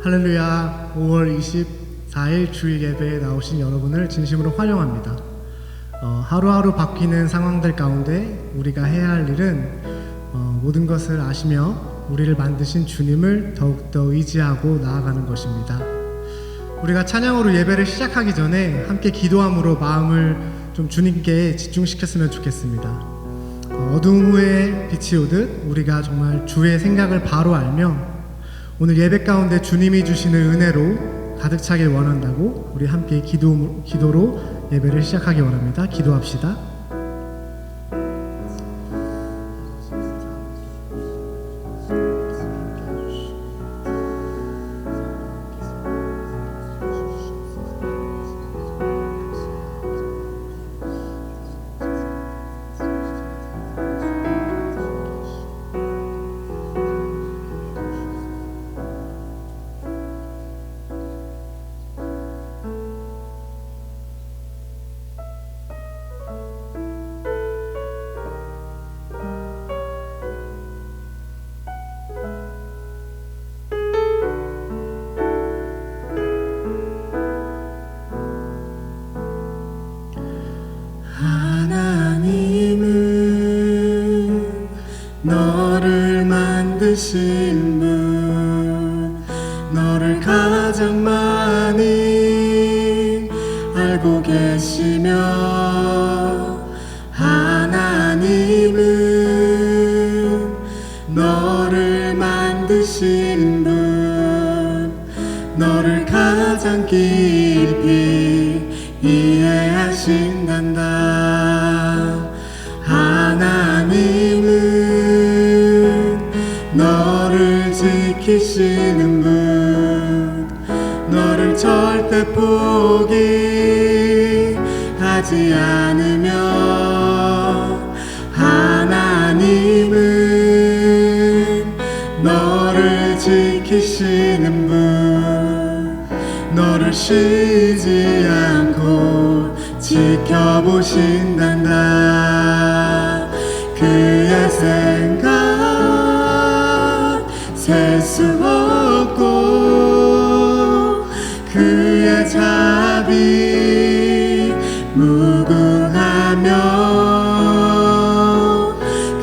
할렐루야. 5월 24일 주일 예배에 나오신 여러분을 진심으로 환영합니다. 하루하루 바뀌는 상황들 가운데 우리가 해야 할 일은 모든 것을 아시며 우리를 만드신 주님을 더욱더 의지하고 나아가는 것입니다. 우리가 찬양으로 예배를 시작하기 전에 함께 기도함으로 마음을 좀 주님께 집중시켰으면 좋겠습니다. 어두움 후에 빛이 오듯 우리가 정말 주의 생각을 바로 알며 오늘 예배 가운데 주님이 주시는 은혜로 가득 차길 원한다고 우리 함께 기도로 예배를 시작하기 원합니다. 기도합시다. 너를 만드신 분, 너를 가장 많이 알고 계시며 하나님은 너를 만드신 분, 너를 가장 깊이 이해하신단다. 하나님은 너를 지키시는 분, 너를 절대 포기하지 않으며 하나님은 너를 지키시는 분, 너를 쉬지 않고 지켜보신단다. 그의 생각 셀 수 없고 그의 자비 무궁하며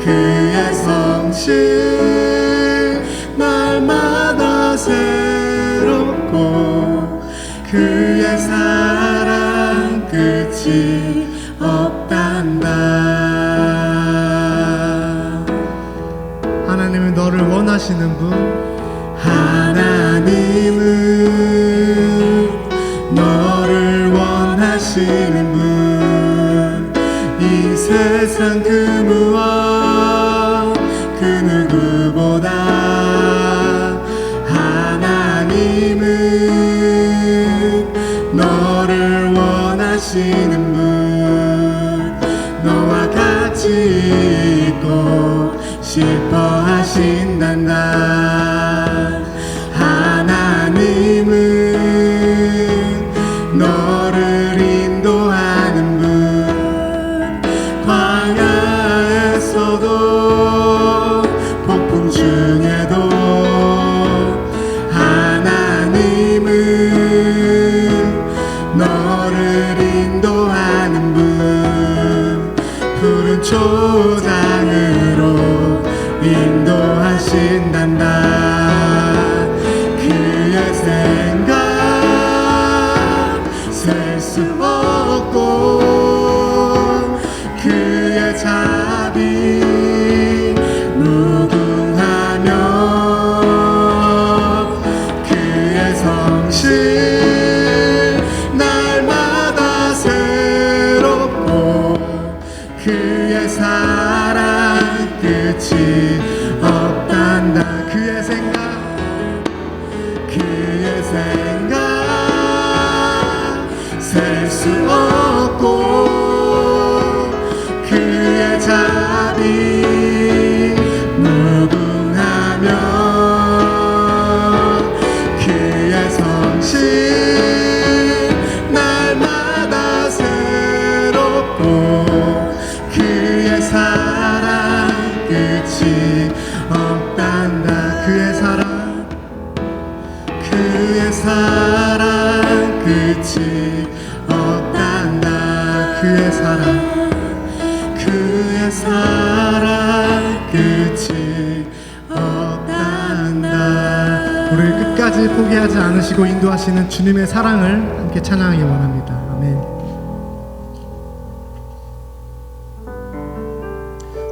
그의 성실 날마다 새롭고 그의 사랑 끝이 없단다. 하나님은 너를 원하시는 분, 하나님은 너를 원하시는 분, 이 세상 그 무엇 그 누구보다 하나님은 너를 원하시는 분, 너와 같이 있고 싶어 하신단다. 하나님은 너를 인도하는 분, 광야에서도 폭풍 중에도 하나님은 너를 인도하는 분, 푸른 초장으로 인도하신단다. 그의 생각 셀 수 없고 그의 자비 무궁하며 그의 성실 날마다 새롭고 그의 사랑 끝이 없단다. 그의 생각 셀 수 없고 그의 자비 무궁하며 그의 성실 날마다 새롭고 그의 사랑 끝이 없단다. 그의 사랑 그의 사랑, 그의 사랑 끝이 없단다. 우리를 끝까지 포기하지 않으시고 인도하시는 주님의 사랑을 함께 찬양하기 원합니다. 아멘.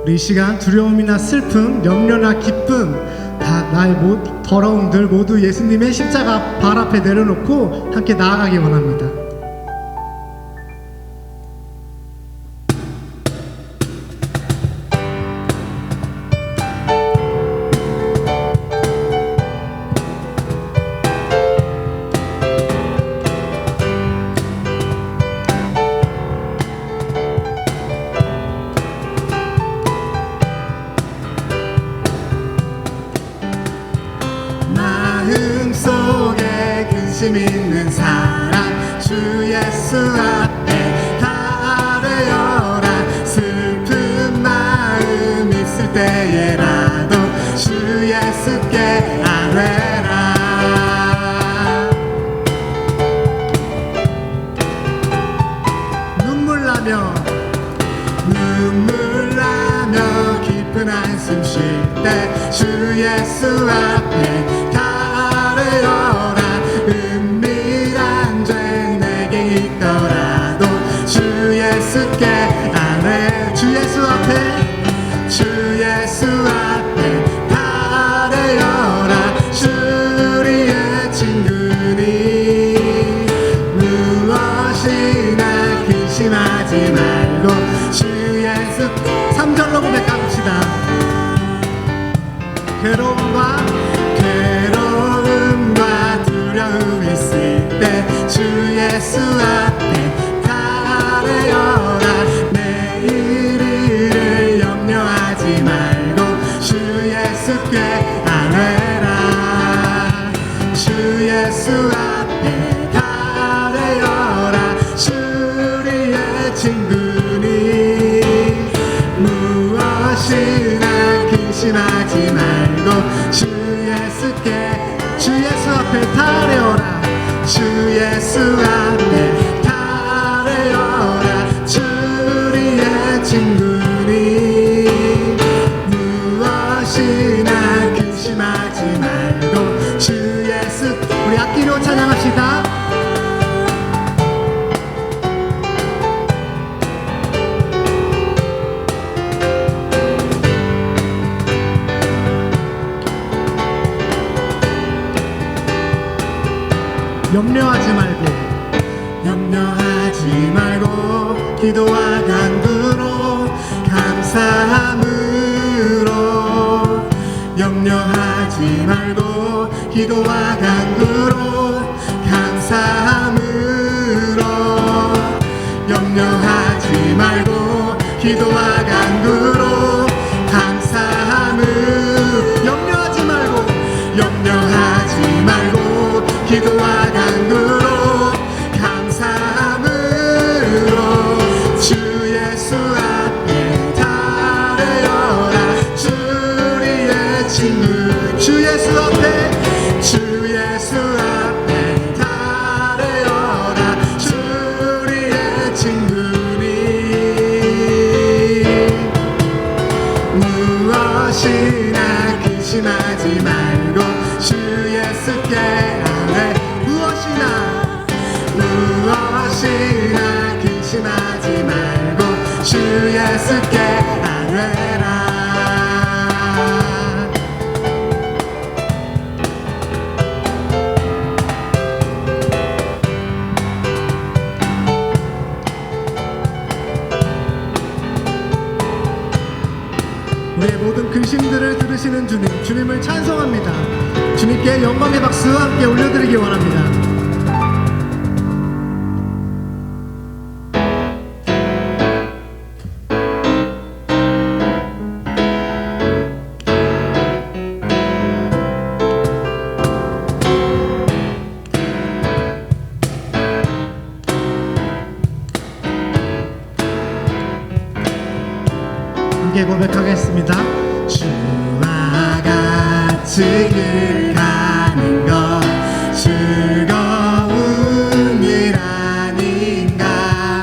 우리 이 시간 두려움이나 슬픔, 염려나 기쁨, 다 나의 더러움들 모두 예수님의 십자가 발 앞에 내려놓고 함께 나아가기 원합니다. 마음속에 근심 있는 사랑 주 예수 앞에 다하려라. 슬픈 마음 있을 때에라도 주 예수께 아뢰라. 눈물 나며 깊은 한숨 쉴 때 주 예수 앞에 가려라. 은밀한 죄 내게 있더라도 주 예수께 아뢰. 주 예수 앞에, 주 예수 앞에 가려라. 주리의 친구니 무엇이나 근심하지 말고 주 예수. 3절로 고백합시다. 괴로움과 두려움 있을 때 주 예수 앞에 가려라. 내일을 염려하지 말고 주 예수께 아뢰라. 주 예수 앞에 가려라. 주리의 친구니 무엇이나 근심하지 말고 주 예수께, 주 예수 앞에 타려라. 주 예수 앞에 타려라. 주리의 친구니 무엇이나 근심하지 말고 주 예수. 우리 악기로 찬양합시다. 염려하지 말고 기도와 간구로 감사함으로. 염려하지 말고 기도와 간구로 감사함으로. 염려하지 말고 기도와 간구로 감사함으로. 염려하지 말고 기도와 간구로 감사함으로. 주 예수 앞에 다려라. 주리의 친구. 주 예수 앞에 다려라. 주리의 친구니 무엇이나 근심하지 말고 주 예수께 아뢰. 무엇이나 근심하지 말고 주 예수께 아뢰라. 우리의 모든 근심들을 들으시는 주님, 주님을 찬송합니다. 주님께 영광의 박수 함께 올려드리기 원합니다. 함께 고백하겠습니다. 주와 같이 길 가는 것 즐거운 일 아닌가.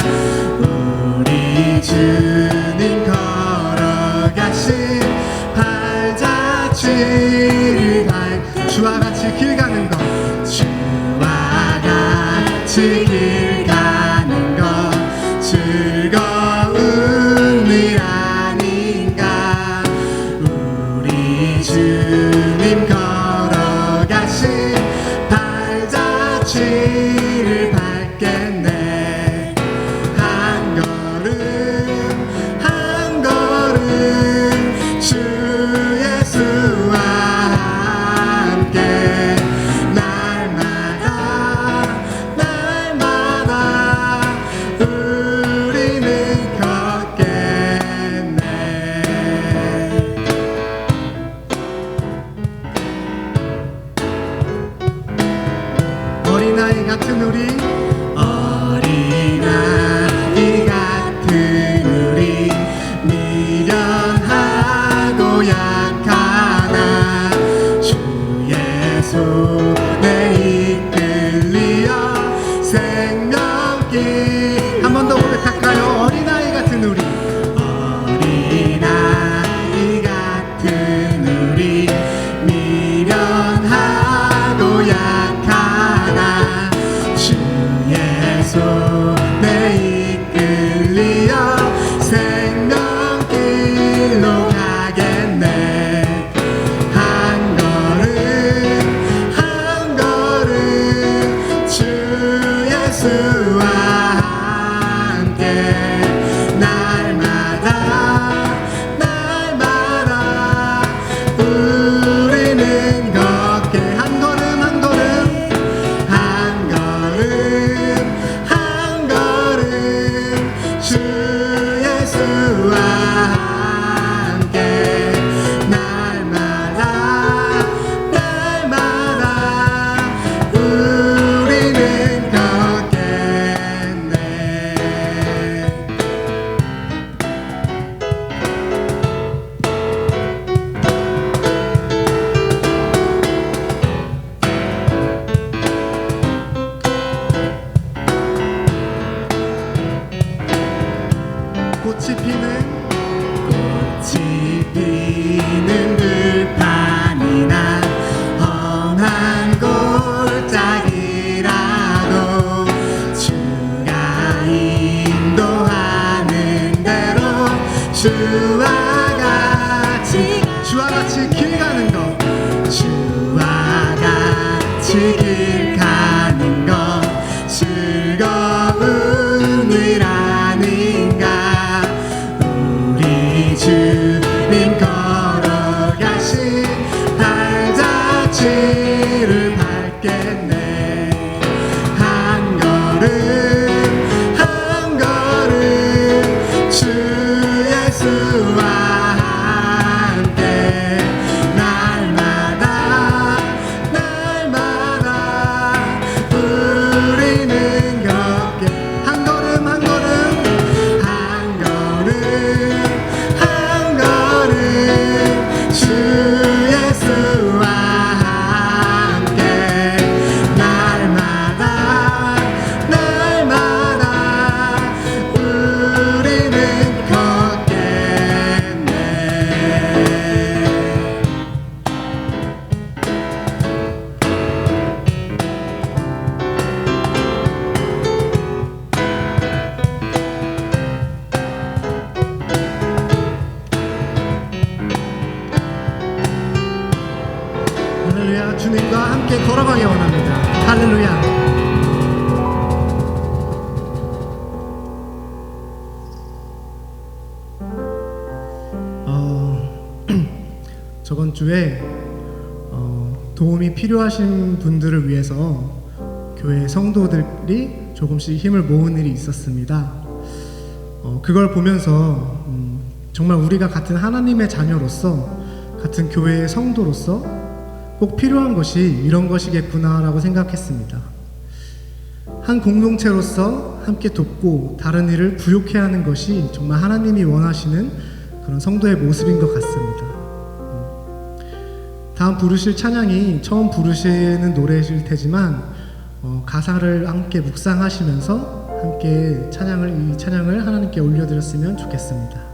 함께 날마다 우리는 걷겠네. 꽃이 피는 들판이나 험한 골짜기라도 주가 인도하는 대로 주와 같이 길 가는 것, 주와 같이 길 가는 것 즐거운 일 아닌가. 우리 주님 걸어가신 발자취를 밟겠네. 한 걸음 주 예수와 함께 날마다 우리는 걷게. 한 걸음 주 예수와 함께 날마다 우리는 걷겠네. 할렐루야. 주님과 함께 걸어가기 원합니다. 할렐루야. 저번 주에 도움이 필요하신 분들을 위해서 교회 성도들이 조금씩 힘을 모은 일이 있었습니다. 그걸 보면서 정말 우리가 같은 하나님의 자녀로서, 같은 교회의 성도로서 꼭 필요한 것이 이런 것이겠구나라고 생각했습니다. 한 공동체로서 함께 돕고 다른 일을 부욕해 하는 것이 정말 하나님이 원하시는 그런 성도의 모습인 것 같습니다. 다음 부르실 찬양이 처음 부르시는 노래이실 테지만 가사를 함께 묵상하시면서 함께 이 찬양을 하나님께 올려드렸으면 좋겠습니다.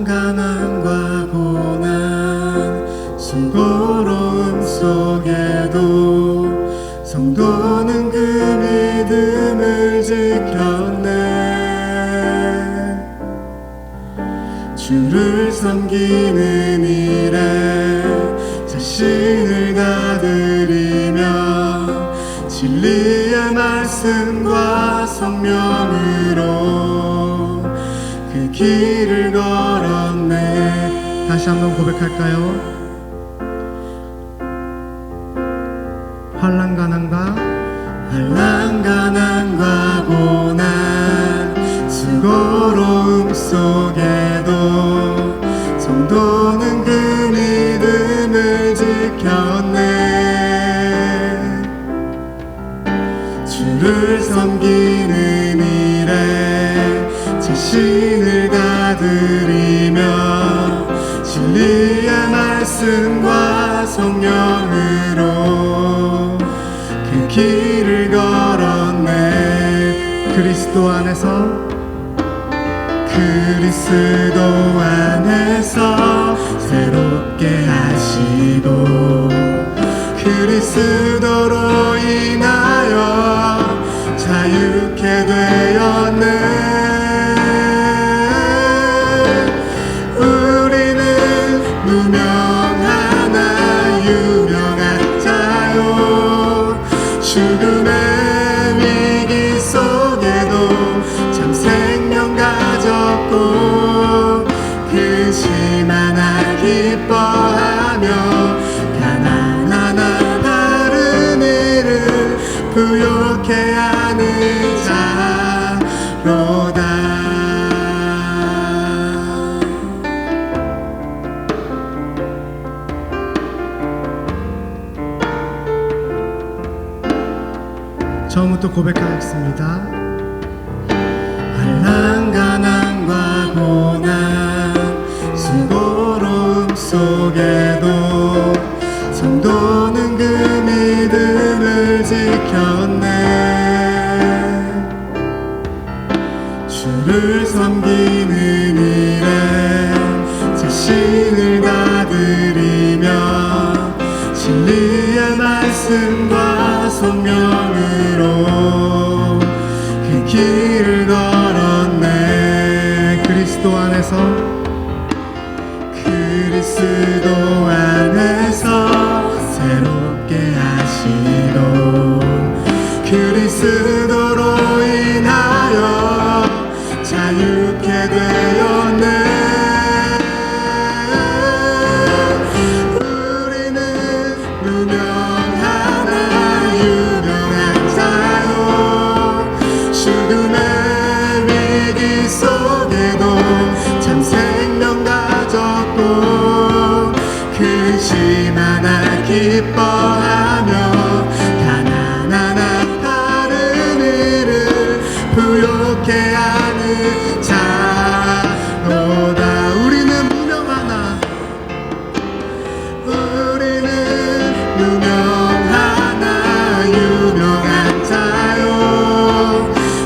가난과 고난 수고로움 속에도 성도는 그 믿음을 지켰네. 주를 섬기는 일에 자신을 다드리며 진리의 말씀과 성령으로 그 길을 걸었네. 다시 한번 고백할까요? 환난 가난과 고난 수고로움 속에도 성도는 그 믿음을 지켰네. 주를 섬기는 일에 자신을 다드리며 진리의 말씀과 성령으로 그 길을 걸었네. 그리스도 안에서 새롭게 하시고 그리스도로 인하여 자유케 되었네. 우리는 무명하나 유명한 자요. 죽음의 위기 속에도 참 부욕해 하는 자로다. 처음부터 고백하겠습니다. 환난 가난과 고난 수고로움 속에도 성도는 그 믿음을 지켰네. 주를 섬기는 일에 자신을 다 드리며 진리의 말씀과 성령으로 그 길을 걸었네. 그리스도 안에서 새롭게 하시고 그리스도로 인하여 자유케 되었네. 우리는 무명하나 유명한 자요. 죽음의 위기 속에도 참 생명 가졌고 근심 하나 기뻐하며 가난하나 다른 이를 부욕해 하는 자로다. 우리는 무명하나 유명한 자요.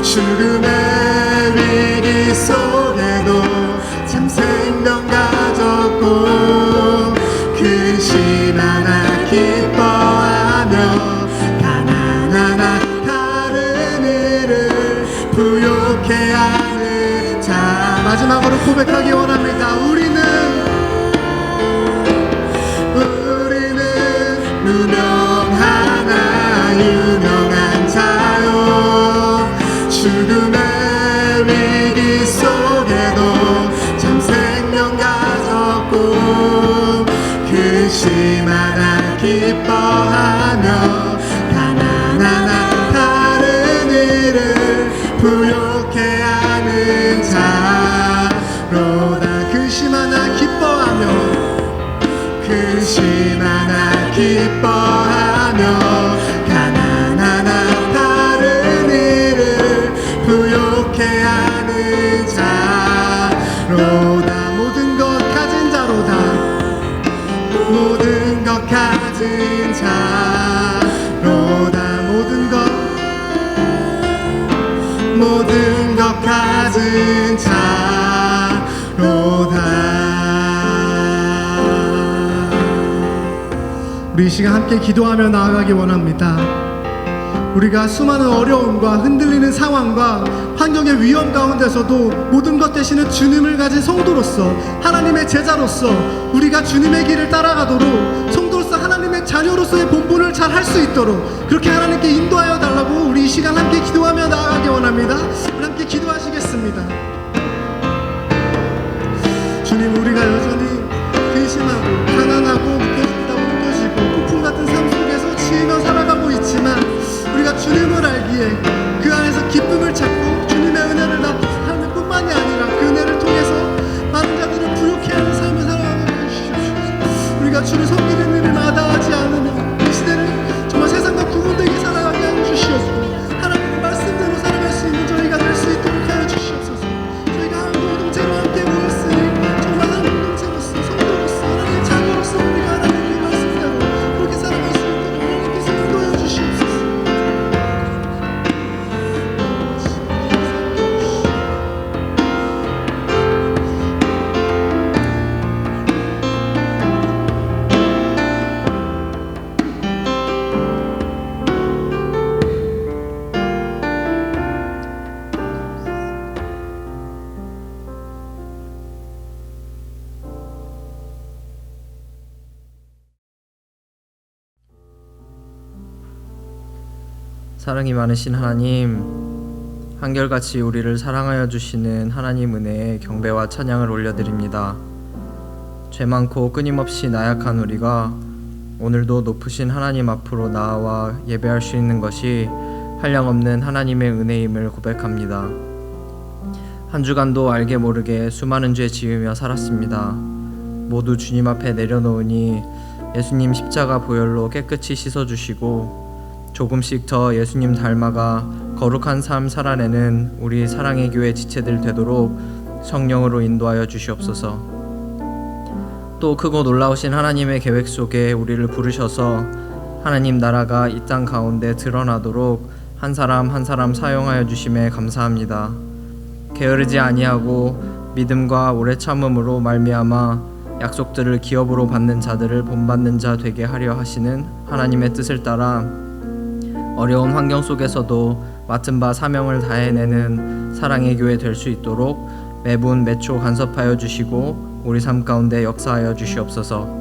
죽음의 위기 속에도 참 생명 가졌고 근심 하나 기뻐하며 가난하나 다른 이를 부욕해 하는 자. 마지막으로 고백하기 원합니다. 우리는 무명하나 유명한 자요. 죽음의 위기 속에도 참 생명 가졌고 근심 하나 기뻐하며 가난하나 다른 이를 부욕해 하는 자로다. 근심 하나 기뻐하며 가난하나 다른 이를 부욕해 하는 자로다. 모든 것 가진 자로다. 모든 것 가진 자로다. 모든 것 가진 자로다. 우리 이 시간 함께 기도하며 나아가기 원합니다. 우리가 수많은 어려움과 흔들리는 상황과 환경의 위험 가운데서도 모든 것 대신에 주님을 가진 성도로서 하나님의 제자로서 우리가 주님의 길을 따라가도록 성도로서 하나님의 자녀로서의 본분을 잘 할 수 있도록 그렇게 하나님께 인도하여 달라고 우리 이 시간 함께 기도하며 나아가기 원합니다. 우리 함께 기도하시겠습니다. 주님, 우리가 여전히 근심하고 가난하고 묶여진다고 느껴지고 폭풍 같은 삶 속에서 치이며 살아가고 있지만 우리가 주님을 알기에 그 안에서 기쁨을 찾고 주님의 은혜를 나타내는 뿐만이 아니라 그 은혜를 통해서 많은 자들을 부욕해 하는 삶을 살아가게 해주십시오. 우리가 주를 섬기는 일을 마다하지 않으며 이 시대를 정말 세상과 구분되게 살아가게 하여 주시옵소서. 하나님의 말씀대로 살아갈 수 있는 저희가 될 수 있도록 하여 주시옵소서. 저희가 한 공동체로 함께 모였으니 정말 한 공동체로서 성도로서 하나님의 자녀로서 우리가 하나님의 말씀대로 그렇게 살아갈 수 있도록 하나님께서 인도하여 주시옵소서. 사랑이 많으신 하나님, 한결같이 우리를 사랑하여 주시는 하나님 은혜에 경배와 찬양을 올려드립니다. 죄 많고 끊임없이 나약한 우리가 오늘도 높으신 하나님 앞으로 나아와 예배할 수 있는 것이 한량없는 하나님의 은혜임을 고백합니다. 한 주간도 알게 모르게 수많은 죄 지으며 살았습니다. 모두 주님 앞에 내려놓으니 예수님 십자가 보혈로 깨끗이 씻어주시고 조금씩 더 예수님 닮아가 거룩한 삶 살아내는 우리 사랑의 교회 지체들 되도록 성령으로 인도하여 주시옵소서. 또 크고 놀라우신 하나님의 계획 속에 우리를 부르셔서 하나님 나라가 이 땅 가운데 드러나도록 한 사람 한 사람 사용하여 주심에 감사합니다. 게으르지 아니하고 믿음과 오래 참음으로 말미암아 약속들을 기업으로 받는 자들을 본받는 자 되게 하려 하시는 하나님의 뜻을 따라 어려운 환경 속에서도 맡은 바 사명을 다해내는 사랑의 교회 될 수 있도록 매분 매초 간섭하여 주시고 우리 삶 가운데 역사하여 주시옵소서.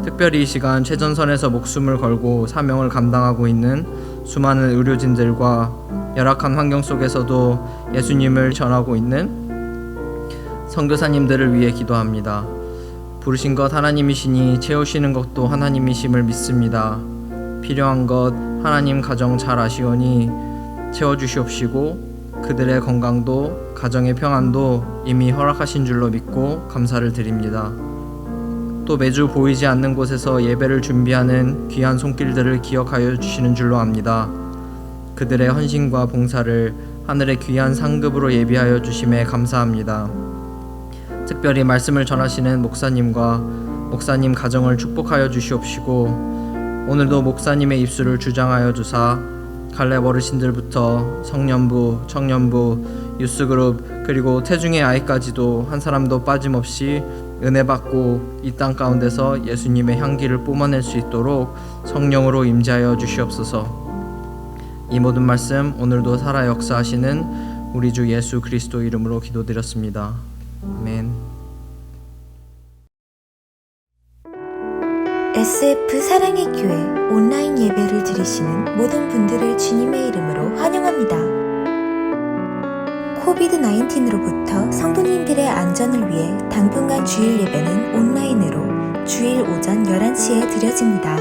특별히 이 시간 최전선에서 목숨을 걸고 사명을 감당하고 있는 수많은 의료진들과 열악한 환경 속에서도 예수님을 전하고 있는 선교사님들을 위해 기도합니다. 부르신 것 하나님이시니 채우시는 것도 하나님이심을 믿습니다. 필요한 것 하나님 가정 잘 아시오니 채워주시옵시고 그들의 건강도 가정의 평안도 이미 허락하신 줄로 믿고 감사를 드립니다. 또 매주 보이지 않는 곳에서 예배를 준비하는 귀한 손길들을 기억하여 주시는 줄로 압니다. 그들의 헌신과 봉사를 하늘의 귀한 상급으로 예비하여 주심에 감사합니다. 특별히 말씀을 전하시는 목사님과 목사님 가정을 축복하여 주시옵시고 오늘도 목사님의 입술을 주장하여 주사 갈렙 어르신들부터 성년부, 청년부, 유스그룹 그리고 태중의 아이까지도 한 사람도 빠짐없이 은혜 받고 이 땅 가운데서 예수님의 향기를 뿜어낼 수 있도록 성령으로 임재하여 주시옵소서. 이 모든 말씀 오늘도 살아 역사하시는 우리 주 예수 그리스도 이름으로 기도드렸습니다. 아멘. SF 사랑의 교회 온라인 예배를 드리시는 모든 분들을 주님의 이름으로 환영합니다. 코비드-19으로부터 성도님들의 안전을 위해 당분간 주일 예배는 온라인으로 주일 오전 11시에 드려집니다.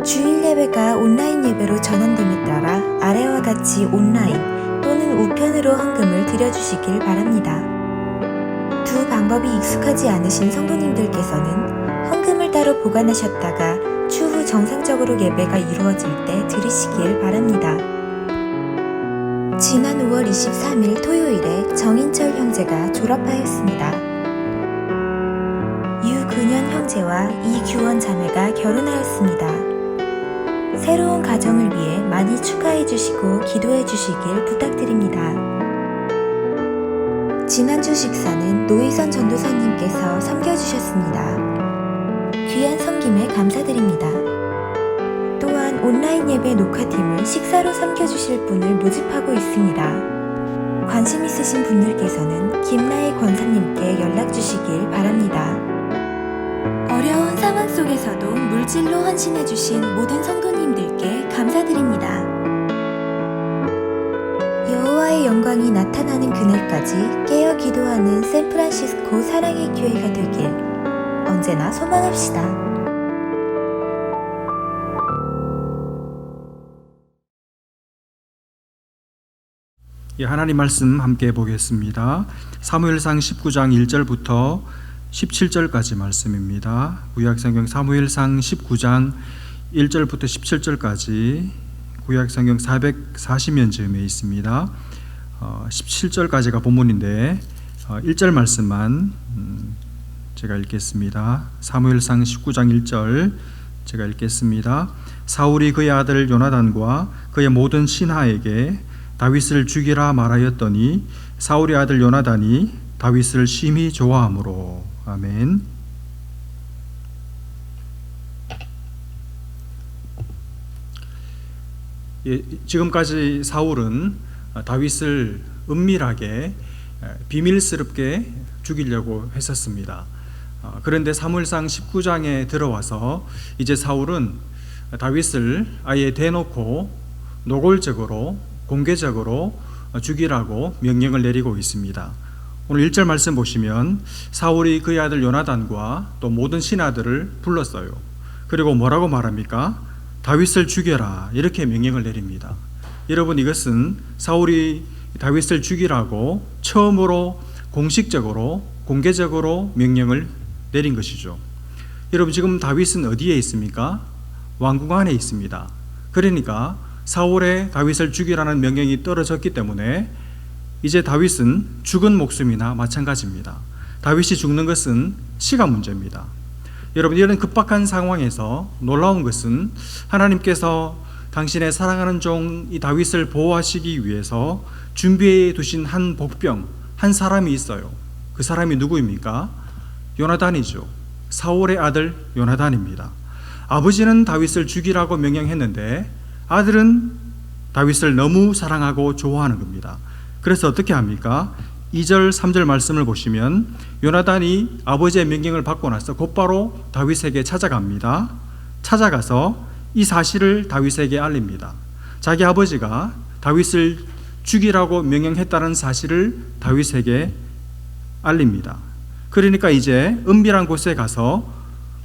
주일 예배가 온라인 예배로 전환됨에 따라 아래와 같이 온라인 또는 우편으로 헌금을 드려주시길 바랍니다. 두 방법이 익숙하지 않으신 성도님들께서는 헌금을 따로 보관하셨다가 추후 정상적으로 예배가 이루어질 때 드리시길 바랍니다. 지난 5월 23일 토요일에 정인철 형제가 졸업하였습니다. 유근현 형제와 이규원 자매가 결혼하였습니다. 새로운 가정을 위해 많이 축하해 주시고 기도해 주시길 부탁드립니다. 지난주 식사는 노희선 전도사님께서 섬겨주셨습니다. 귀한 섬김에 감사드립니다. 또한 온라인 예배 녹화팀을 식사로 섬겨주실 분을 모집하고 있습니다. 관심 있으신 분들께서는 김나희 권사님께 연락주시길 바랍니다. 어려운 상황 속에서도 물질로 헌신해주신 모든 성도님들께 감사드립니다. 여호와의 영광이 나타나는 그날까지 깨어 기도하는 샌프란시스코 사랑의 교회가 되길 언제나 소망합시다. 예, 하나님 말씀 함께 보겠습니다. 사무엘상 19장 1절부터 17절까지 말씀입니다. 구약성경 사무엘상 19장 1절부터 17절까지 구약성경 440면쯤에 있습니다. 17절까지가 본문인데 1절 말씀만 제가 읽겠습니다. 사무엘상 19장 1절 제가 읽겠습니다. 사울이 그의 아들 요나단과 그의 모든 신하에게 다윗을 죽이라 말하였더니 사울의 아들 요나단이 다윗을 심히 좋아하므로. 아멘. 예, 지금까지 사울은 다윗을 은밀하게 비밀스럽게 죽이려고 했었습니다. 그런데 사무엘상 19장에 들어와서 이제 사울은 다윗을 아예 대놓고 노골적으로 공개적으로 죽이라고 명령을 내리고 있습니다. 오늘 1절 말씀 보시면 사울이 그의 아들 요나단과 또 모든 신하들을 불렀어요. 그리고 뭐라고 말합니까? 다윗을 죽여라 이렇게 명령을 내립니다. 여러분, 이것은 사울이 다윗을 죽이라고 처음으로 공식적으로 공개적으로 명령을 내린 것이죠. 여러분, 지금 다윗은 어디에 있습니까? 왕궁 안에 있습니다. 그러니까 사울의 다윗을 죽이라는 명령이 떨어졌기 때문에 이제 다윗은 죽은 목숨이나 마찬가지입니다. 다윗이 죽는 것은 시간 문제입니다. 여러분, 이런 급박한 상황에서 놀라운 것은 하나님께서 당신의 사랑하는 종 이 다윗을 보호하시기 위해서 준비해 두신 한 복병, 한 사람이 있어요. 그 사람이 누구입니까? 요나단이죠. 사울의 아들 요나단입니다. 아버지는 다윗을 죽이라고 명령했는데 아들은 다윗을 너무 사랑하고 좋아하는 겁니다. 그래서 어떻게 합니까? 2절 3절 말씀을 보시면 요나단이 아버지의 명령을 받고 나서 곧바로 다윗에게 찾아갑니다. 찾아가서 이 사실을 다윗에게 알립니다. 자기 아버지가 다윗을 죽이라고 명령했다는 사실을 다윗에게 알립니다. 그러니까 이제 은밀한 곳에 가서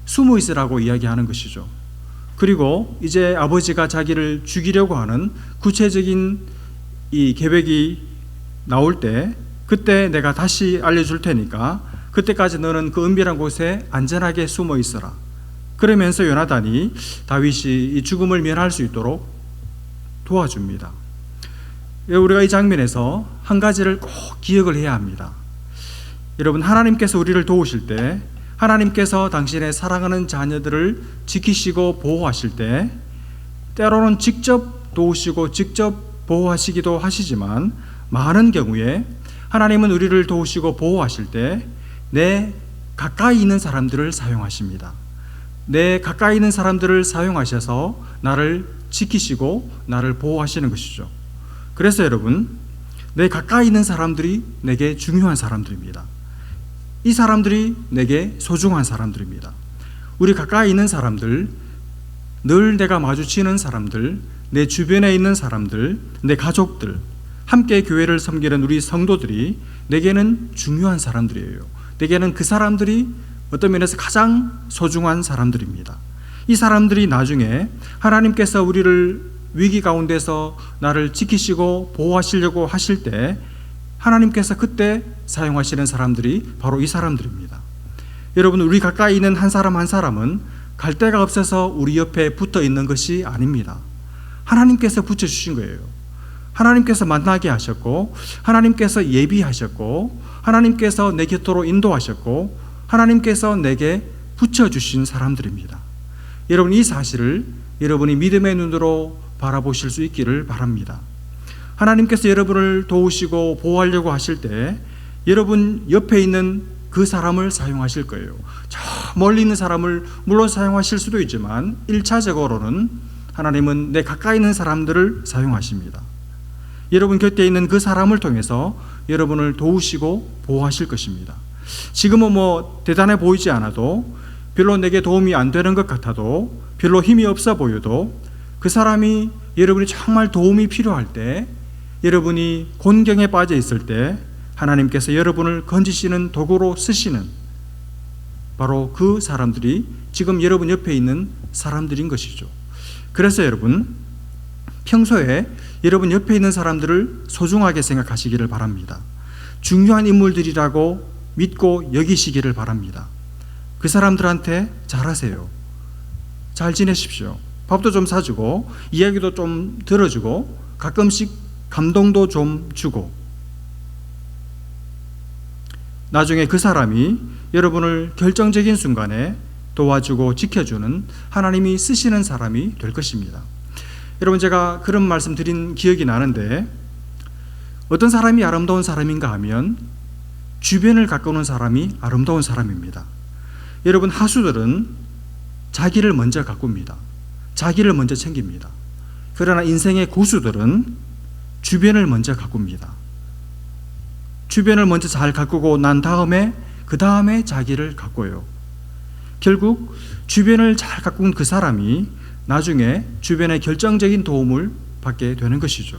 숨어 있으라고 이야기하는 것이죠. 그리고 이제 아버지가 자기를 죽이려고 하는 구체적인 이 계획이 나올 때 그때 내가 다시 알려줄 테니까 그때까지 너는 그 은밀한 곳에 안전하게 숨어 있어라. 그러면서 요나단이 다윗이 이 죽음을 면할 수 있도록 도와줍니다. 우리가 이 장면에서 한 가지를 꼭 기억을 해야 합니다. 여러분, 하나님께서 우리를 도우실 때, 하나님께서 당신의 사랑하는 자녀들을 지키시고 보호하실 때 때로는 직접 도우시고 직접 보호하시기도 하시지만 많은 경우에 하나님은 우리를 도우시고 보호하실 때 내 가까이 있는 사람들을 사용하십니다. 내 가까이 있는 사람들을 사용하셔서 나를 지키시고 나를 보호하시는 것이죠. 그래서 여러분, 내 가까이 있는 사람들이 내게 중요한 사람들입니다. 이 사람들이 내게 소중한 사람들입니다. 우리 가까이 있는 사람들, 늘 내가 마주치는 사람들, 내 주변에 있는 사람들, 내 가족들, 함께 교회를 섬기는 우리 성도들이 내게는 중요한 사람들이에요. 내게는 그 사람들이 어떤 면에서 가장 소중한 사람들입니다. 이 사람들이 나중에 하나님께서 우리를 위기 가운데서 나를 지키시고 보호하시려고 하실 때 하나님께서 그때 사용하시는 사람들이 바로 이 사람들입니다. 여러분, 우리 가까이 있는 한 사람 한 사람은 갈 데가 없어서 우리 옆에 붙어 있는 것이 아닙니다. 하나님께서 붙여주신 거예요. 하나님께서 만나게 하셨고, 하나님께서 예비하셨고, 하나님께서 내 곁으로 인도하셨고, 하나님께서 내게 붙여주신 사람들입니다. 여러분, 이 사실을 여러분이 믿음의 눈으로 바라보실 수 있기를 바랍니다. 하나님께서 여러분을 도우시고 보호하려고 하실 때 여러분 옆에 있는 그 사람을 사용하실 거예요. 저 멀리 있는 사람을 물론 사용하실 수도 있지만 1차적으로는 하나님은 내 가까이 있는 사람들을 사용하십니다. 여러분 곁에 있는 그 사람을 통해서 여러분을 도우시고 보호하실 것입니다. 지금은 대단해 보이지 않아도, 별로 내게 도움이 안 되는 것 같아도, 별로 힘이 없어 보여도 그 사람이 여러분이 정말 도움이 필요할 때, 여러분이 곤경에 빠져 있을 때 하나님께서 여러분을 건지시는 도구로 쓰시는 바로 그 사람들이 지금 여러분 옆에 있는 사람들인 것이죠. 그래서 여러분, 평소에 여러분 옆에 있는 사람들을 소중하게 생각하시기를 바랍니다. 중요한 인물들이라고 믿고 여기시기를 바랍니다. 그 사람들한테 잘하세요. 잘 지내십시오. 밥도 좀 사주고 이야기도 좀 들어주고 가끔씩 감동도 좀 주고, 나중에 그 사람이 여러분을 결정적인 순간에 도와주고 지켜주는 하나님이 쓰시는 사람이 될 것입니다. 여러분, 제가 그런 말씀 드린 기억이 나는데, 어떤 사람이 아름다운 사람인가 하면 주변을 가꾸는 사람이 아름다운 사람입니다. 여러분, 하수들은 자기를 먼저 가꿉니다. 자기를 먼저 챙깁니다. 그러나 인생의 고수들은 주변을 먼저 가꿉니다. 주변을 먼저 잘 가꾸고 난 다음에 그 다음에 자기를 가꿔요. 결국 주변을 잘 가꾼 그 사람이 나중에 주변에 결정적인 도움을 받게 되는 것이죠.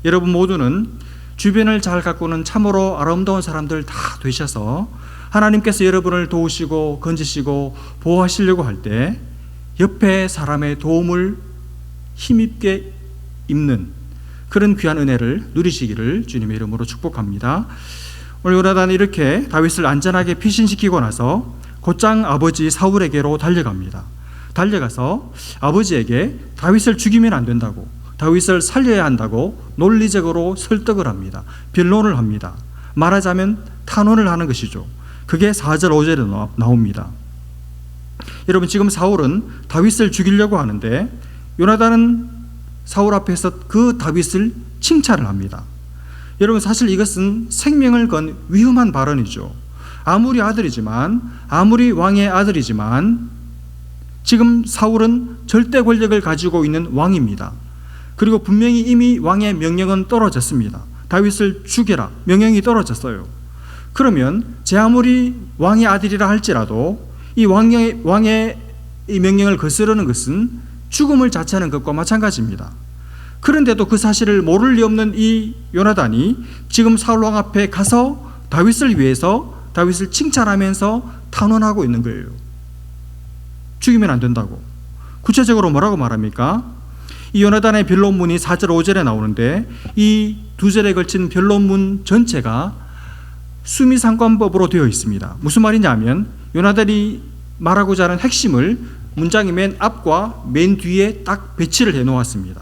여러분 모두는 주변을 잘 가꾸는 참으로 아름다운 사람들 다 되셔서 하나님께서 여러분을 도우시고 건지시고 보호하시려고 할 때 옆에 사람의 도움을 힘있게 입는, 그런 귀한 은혜를 누리시기를 주님의 이름으로 축복합니다. 오늘 요나단이 이렇게 다윗을 안전하게 피신시키고 나서 곧장 아버지 사울에게로 달려갑니다. 달려가서 아버지에게 다윗을 죽이면 안 된다고, 다윗을 살려야 한다고 논리적으로 설득을 합니다. 변론을 합니다. 말하자면 탄원을 하는 것이죠. 그게 4절 5절에 나옵니다. 여러분, 지금 사울은 다윗을 죽이려고 하는데 요나단은 사울 앞에서 그 다윗을 칭찬을 합니다. 여러분, 사실 이것은 생명을 건 위험한 발언이죠. 아무리 아들이지만, 아무리 왕의 아들이지만 지금 사울은 절대 권력을 가지고 있는 왕입니다. 그리고 분명히 이미 왕의 명령은 떨어졌습니다. 다윗을 죽여라 명령이 떨어졌어요. 그러면 제 아무리 왕의 아들이라 할지라도 이 왕의 이 명령을 거스르는 것은 죽음을 자처하는 것과 마찬가지입니다. 그런데도 그 사실을 모를 리 없는 이 요나단이 지금 사울 왕 앞에 가서 다윗을 위해서 다윗을 칭찬하면서 탄원하고 있는 거예요. 죽이면 안 된다고. 구체적으로 뭐라고 말합니까? 이 요나단의 변론문이 4절 5절에 나오는데 이 두 절에 걸친 변론문 전체가 수미상관법으로 되어 있습니다. 무슨 말이냐 하면 요나단이 말하고자 하는 핵심을 문장의 맨 앞과 맨 뒤에 딱 배치를 해 놓았습니다.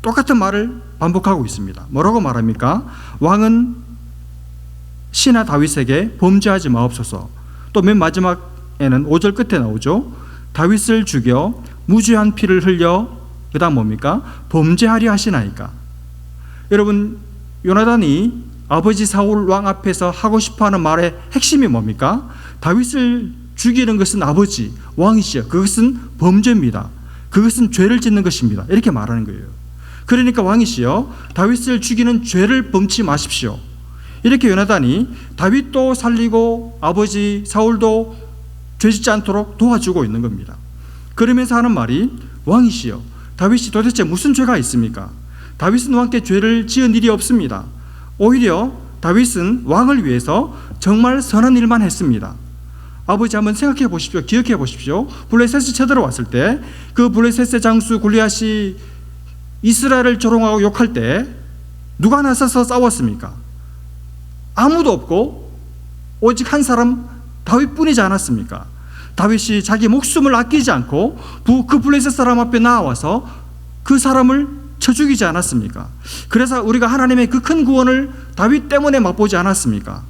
똑같은 말을 반복하고 있습니다. 뭐라고 말합니까? 왕은 신하 다윗에게 범죄하지 마옵소서. 또 맨 마지막에는 5절 끝에 나오죠. 다윗을 죽여 무죄한 피를 흘려 그 다음 뭡니까? 범죄하려 하시나이까. 여러분, 요나단이 아버지 사울 왕 앞에서 하고 싶어하는 말의 핵심이 뭡니까? 다윗을 죽이는 것은 아버지 왕이시여, 그것은 범죄입니다. 그것은 죄를 짓는 것입니다. 이렇게 말하는 거예요. 그러니까 왕이시여, 다윗을 죽이는 죄를 범치 마십시오. 이렇게 요나단이 다윗도 살리고 아버지 사울도 죄 짓지 않도록 도와주고 있는 겁니다. 그러면서 하는 말이, 왕이시여, 다윗이 도대체 무슨 죄가 있습니까? 다윗은 왕께 죄를 지은 일이 없습니다. 오히려 다윗은 왕을 위해서 정말 선한 일만 했습니다. 아버지, 한번 생각해 보십시오. 기억해 보십시오. 블레셋이 쳐들어왔을 때 그 블레셋의 장수 골리앗이 이스라엘을 조롱하고 욕할 때 누가 나서서 싸웠습니까? 아무도 없고 오직 한 사람 다윗뿐이지 않았습니까? 다윗이 자기 목숨을 아끼지 않고 그 블레셋 사람 앞에 나와서 그 사람을 쳐 죽이지 않았습니까? 그래서 우리가 하나님의 그 큰 구원을 다윗 때문에 맛보지 않았습니까?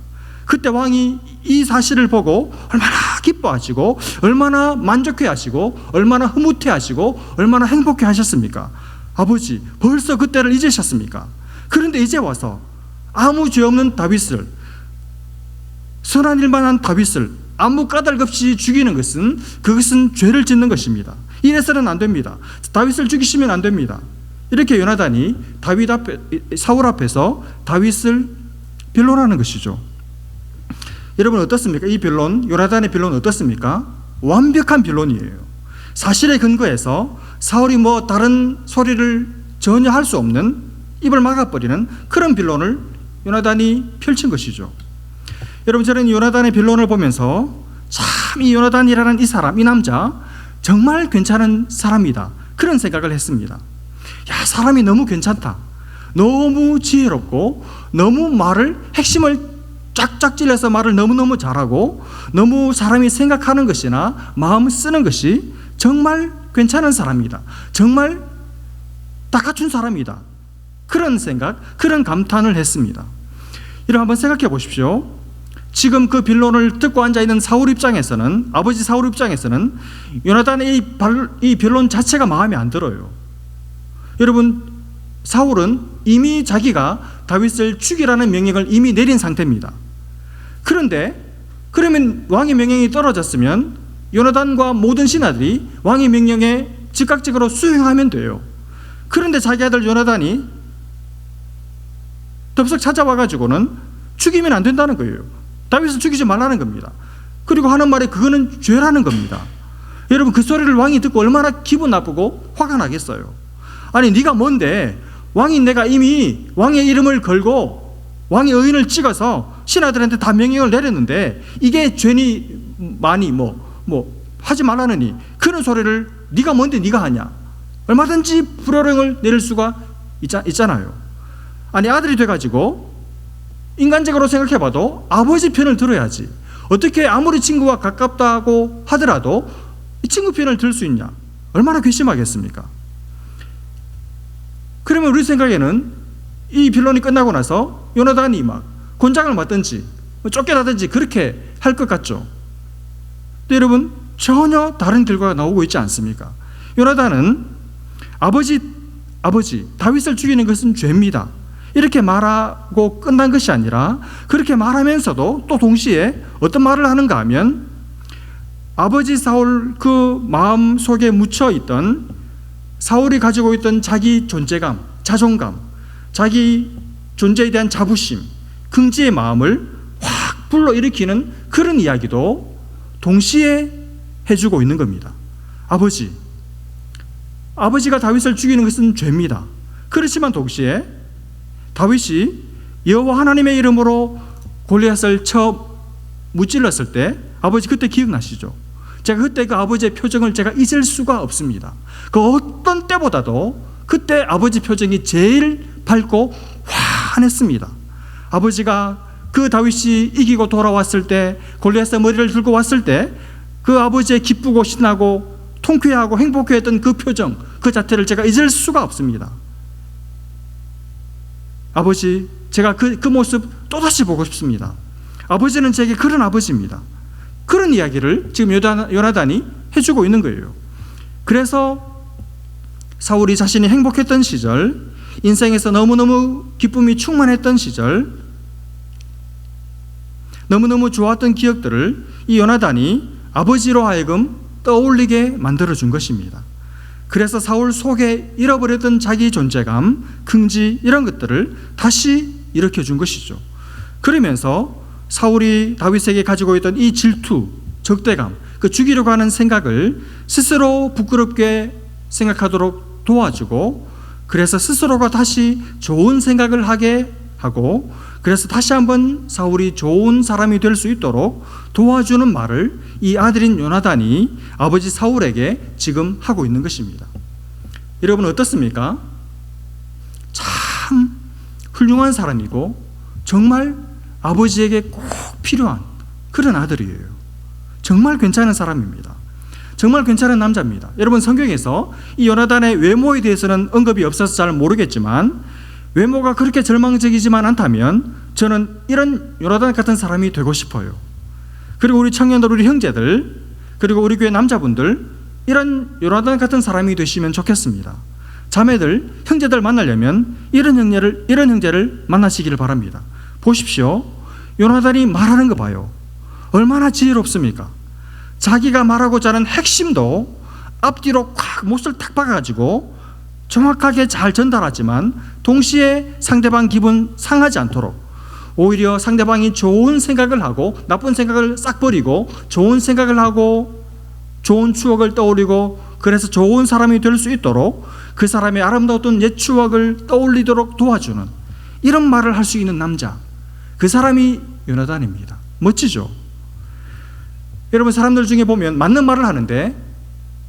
그때 왕이 이 사실을 보고 얼마나 기뻐하시고 얼마나 만족해하시고 얼마나 흐뭇해하시고 얼마나 행복해하셨습니까? 아버지, 벌써 그때를 잊으셨습니까? 그런데 이제 와서 아무 죄 없는 다윗을, 선한 일만 한 다윗을 아무 까닭 없이 죽이는 것은, 그것은 죄를 짓는 것입니다. 이래서는 안 됩니다. 다윗을 죽이시면 안 됩니다. 이렇게 요나단이 사울 앞에서 다윗을 변론하는 것이죠. 여러분, 어떻습니까? 이 변론, 요나단의 변론은 어떻습니까? 완벽한 변론이에요. 사실에 근거해서 사울이 뭐 다른 소리를 전혀 할 수 없는, 입을 막아버리는 그런 변론을 요나단이 펼친 것이죠. 여러분, 저는 요나단의 변론을 보면서 참 이 요나단이라는 이 사람, 이 남자 정말 괜찮은 사람이다, 그런 생각을 했습니다. 야, 사람이 너무 괜찮다. 너무 지혜롭고 너무 말을, 핵심을 쫙쫙 찔러서 말을 너무너무 잘하고 너무 사람이 생각하는 것이나 마음 쓰는 것이 정말 괜찮은 사람이다. 정말 딱 갖춘 사람이다. 그런 생각, 그런 감탄을 했습니다. 이런 한번 생각해 보십시오. 지금 그 변론을 듣고 앉아있는 사울 입장에서는, 아버지 사울 입장에서는 요나단의 이 변론 자체가 마음에 안 들어요. 여러분, 사울은 이미 자기가 다윗을 죽이라는 명령을 이미 내린 상태입니다. 그런데 그러면 왕의 명령이 떨어졌으면 요나단과 모든 신하들이 왕의 명령에 즉각적으로 수행하면 돼요. 그런데 자기 아들 요나단이 덥석 찾아와가지고는 죽이면 안 된다는 거예요. 다윗을 죽이지 말라는 겁니다. 그리고 하는 말이 그거는 죄라는 겁니다. 여러분, 그 소리를 왕이 듣고 얼마나 기분 나쁘고 화가 나겠어요. 아니, 네가 뭔데? 왕인 내가 이미 왕의 이름을 걸고 왕의 의인을 찍어서 신하들한테 다 명령을 내렸는데 이게 죄니 많이 하지 말라느니 그런 소리를 네가 뭔데 네가 하냐? 얼마든지 불호령을 내릴 수가 있잖아요. 아니 아들이 돼가지고 인간적으로 생각해봐도 아버지 편을 들어야지. 어떻게 아무리 친구와 가깝다고 하더라도 이 친구 편을 들 수 있냐? 얼마나 괘씸하겠습니까? 그러면 우리 생각에는 이 변론이 끝나고 나서 요나단이 막 곤장을 맞든지 쫓겨나든지 그렇게 할 것 같죠. 근데 여러분 전혀 다른 결과가 나오고 있지 않습니까? 요나단은 아버지 다윗을 죽이는 것은 죄입니다, 이렇게 말하고 끝난 것이 아니라 그렇게 말하면서도 또 동시에 어떤 말을 하는가 하면 아버지 사울 그 마음 속에 묻혀 있던 사울이 가지고 있던 자기 존재감, 자존감, 자기 존재에 대한 자부심, 긍지의 마음을 확 불러일으키는 그런 이야기도 동시에 해주고 있는 겁니다. 아버지가 다윗을 죽이는 것은 죄입니다. 그렇지만 동시에 다윗이 여호와 하나님의 이름으로 골리앗을 무찔렀을 때 아버지 그때 기억나시죠? 제가 그때 그 아버지의 표정을 제가 잊을 수가 없습니다. 그 어떤 때보다도 그때 아버지 표정이 제일 밝고 환했습니다. 아버지가 그 다윗이 이기고 돌아왔을 때, 골리앗의 머리를 들고 왔을 때 그 아버지의 기쁘고 신나고 통쾌하고 행복해했던 그 표정, 그 자태를 제가 잊을 수가 없습니다. 아버지, 제가 그 모습 또다시 보고 싶습니다. 아버지는 제게 그런 아버지입니다. 그런 이야기를 지금 요나단이 해주고 있는 거예요. 그래서 사울이 자신이 행복했던 시절, 인생에서 너무너무 기쁨이 충만했던 시절, 너무너무 좋았던 기억들을 이 요나단이 아버지로 하여금 떠올리게 만들어준 것입니다. 그래서 사울 속에 잃어버렸던 자기 존재감, 긍지 이런 것들을 다시 일으켜준 것이죠. 그러면서 사울이 다윗에게 가지고 있던 이 질투, 적대감, 그 죽이려고 하는 생각을 스스로 부끄럽게 생각하도록 도와주고, 그래서 스스로가 다시 좋은 생각을 하게 하고, 그래서 다시 한번 사울이 좋은 사람이 될 수 있도록 도와주는 말을 이 아들인 요나단이 아버지 사울에게 지금 하고 있는 것입니다. 여러분 어떻습니까? 참 훌륭한 사람이고 정말 아버지에게 꼭 필요한 그런 아들이에요. 정말 괜찮은 사람입니다. 정말 괜찮은 남자입니다. 여러분 성경에서 이 요나단의 외모에 대해서는 언급이 없어서 잘 모르겠지만, 외모가 그렇게 절망적이지만 않다면 저는 이런 요나단 같은 사람이 되고 싶어요. 그리고 우리 청년들, 우리 형제들, 그리고 우리 교회 남자분들, 이런 요나단 같은 사람이 되시면 좋겠습니다. 자매들, 형제들 만나려면 이런 형제를 만나시기를 바랍니다. 보십시오, 요나단이 말하는 거 봐요. 얼마나 지혜롭습니까? 자기가 말하고자 하는 핵심도 앞뒤로 콱 못을 탁 박아가지고 정확하게 잘 전달하지만 동시에 상대방 기분 상하지 않도록, 오히려 상대방이 좋은 생각을 하고 나쁜 생각을 싹 버리고 좋은 생각을 하고 좋은 추억을 떠올리고, 그래서 좋은 사람이 될 수 있도록 그 사람의 아름다웠던 옛 추억을 떠올리도록 도와주는 이런 말을 할 수 있는 남자, 그 사람이 요나단입니다. 멋지죠? 여러분 사람들 중에 보면 맞는 말을 하는데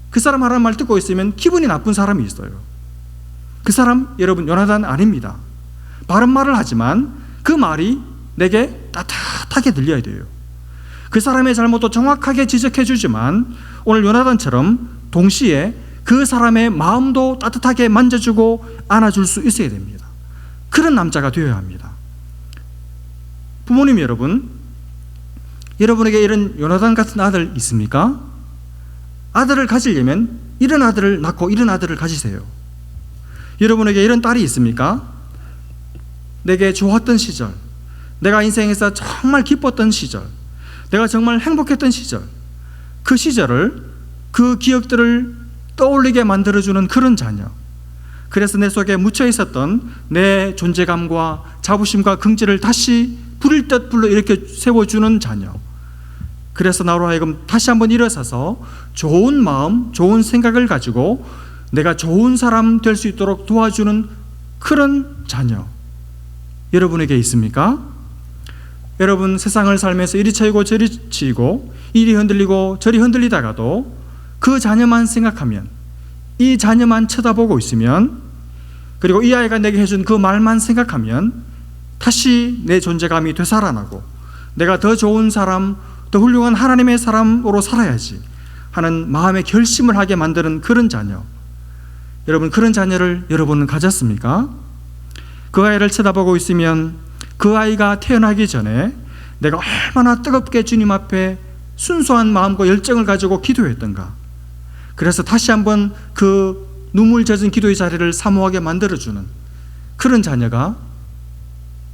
그 사람 하는 말 듣고 있으면 기분이 나쁜 사람이 있어요. 그 사람 여러분 요나단 아닙니다. 바른 말을 하지만 그 말이 내게 따뜻하게 들려야 돼요. 그 사람의 잘못도 정확하게 지적해 주지만 오늘 요나단처럼 동시에 그 사람의 마음도 따뜻하게 만져주고 안아줄 수 있어야 됩니다. 그런 남자가 되어야 합니다. 부모님 여러분, 여러분에게 이런 요나단 같은 아들 있습니까? 아들을 가지려면 이런 아들을 낳고 이런 아들을 가지세요. 여러분에게 이런 딸이 있습니까? 내게 좋았던 시절, 내가 인생에서 정말 기뻤던 시절, 내가 정말 행복했던 시절, 그 시절을, 그 기억들을 떠올리게 만들어주는 그런 자녀, 그래서 내 속에 묻혀 있었던 내 존재감과 자부심과 긍지를 다시 불일 듯 불러 이렇게 세워주는 자녀, 그래서 나로 하여금 다시 한번 일어서서 좋은 마음, 좋은 생각을 가지고 내가 좋은 사람 될 수 있도록 도와주는 그런 자녀, 여러분에게 있습니까? 여러분 세상을 살면서 이리 쳐이고 저리 치이고 이리 흔들리고 저리 흔들리다가도 그 자녀만 생각하면, 이 자녀만 쳐다보고 있으면 그리고 이 아이가 내게 해준 그 말만 생각하면 다시 내 존재감이 되살아나고 내가 더 좋은 사람, 더 훌륭한 하나님의 사람으로 살아야지 하는 마음의 결심을 하게 만드는 그런 자녀. 여러분, 그런 자녀를 여러분은 가졌습니까? 그 아이를 쳐다보고 있으면 그 아이가 태어나기 전에 내가 얼마나 뜨겁게 주님 앞에 순수한 마음과 열정을 가지고 기도했던가. 그래서 다시 한번 그 눈물 젖은 기도의 자리를 사모하게 만들어주는 그런 자녀가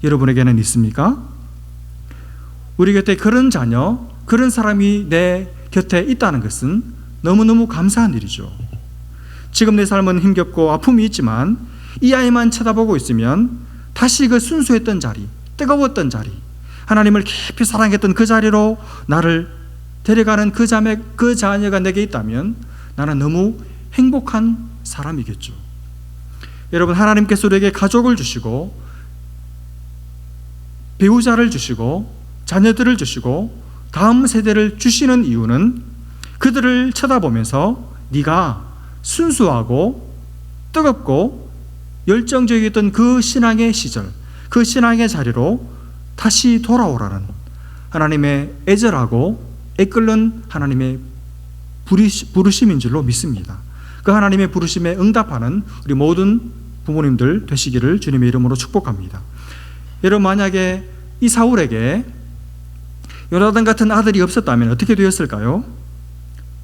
여러분에게는 있습니까? 우리 곁에 그런 자녀, 그런 사람이 내 곁에 있다는 것은 너무너무 감사한 일이죠. 지금 내 삶은 힘겹고 아픔이 있지만 이 아이만 쳐다보고 있으면 다시 그 순수했던 자리, 뜨거웠던 자리, 하나님을 깊이 사랑했던 그 자리로 나를 데려가는 그 자녀가 내게 있다면 나는 너무 행복한 사람이겠죠. 여러분, 하나님께서 우리에게 가족을 주시고 배우자를 주시고 자녀들을 주시고 다음 세대를 주시는 이유는 그들을 쳐다보면서 네가 순수하고 뜨겁고 열정적이었던 그 신앙의 시절, 그 신앙의 자리로 다시 돌아오라는 하나님의 애절하고 애끓는 하나님의 부르심인 줄로 믿습니다. 그 하나님의 부르심에 응답하는 우리 모든 부모님들 되시기를 주님의 이름으로 축복합니다. 여러분, 만약에 이 사울에게 요나단 같은 아들이 없었다면 어떻게 되었을까요?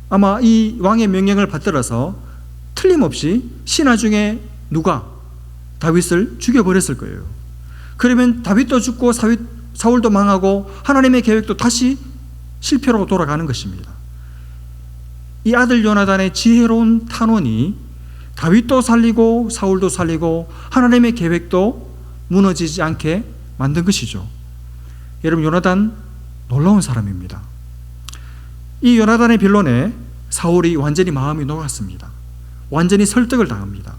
아마 이 왕의 명령을 받들어서 틀림없이 신하 중에 누가 다윗을 죽여버렸을 거예요. 그러면 다윗도 죽고 사울도 망하고 하나님의 계획도 다시 실패로 돌아가는 것입니다. 이 아들 요나단의 지혜로운 탄원이 다윗도 살리고 사울도 살리고 하나님의 계획도 무너지지 않게 만든 것이죠. 여러분, 요나단 놀라운 사람입니다. 이 요나단의 변론에 사울이 완전히 마음이 녹았습니다. 완전히 설득을 당합니다.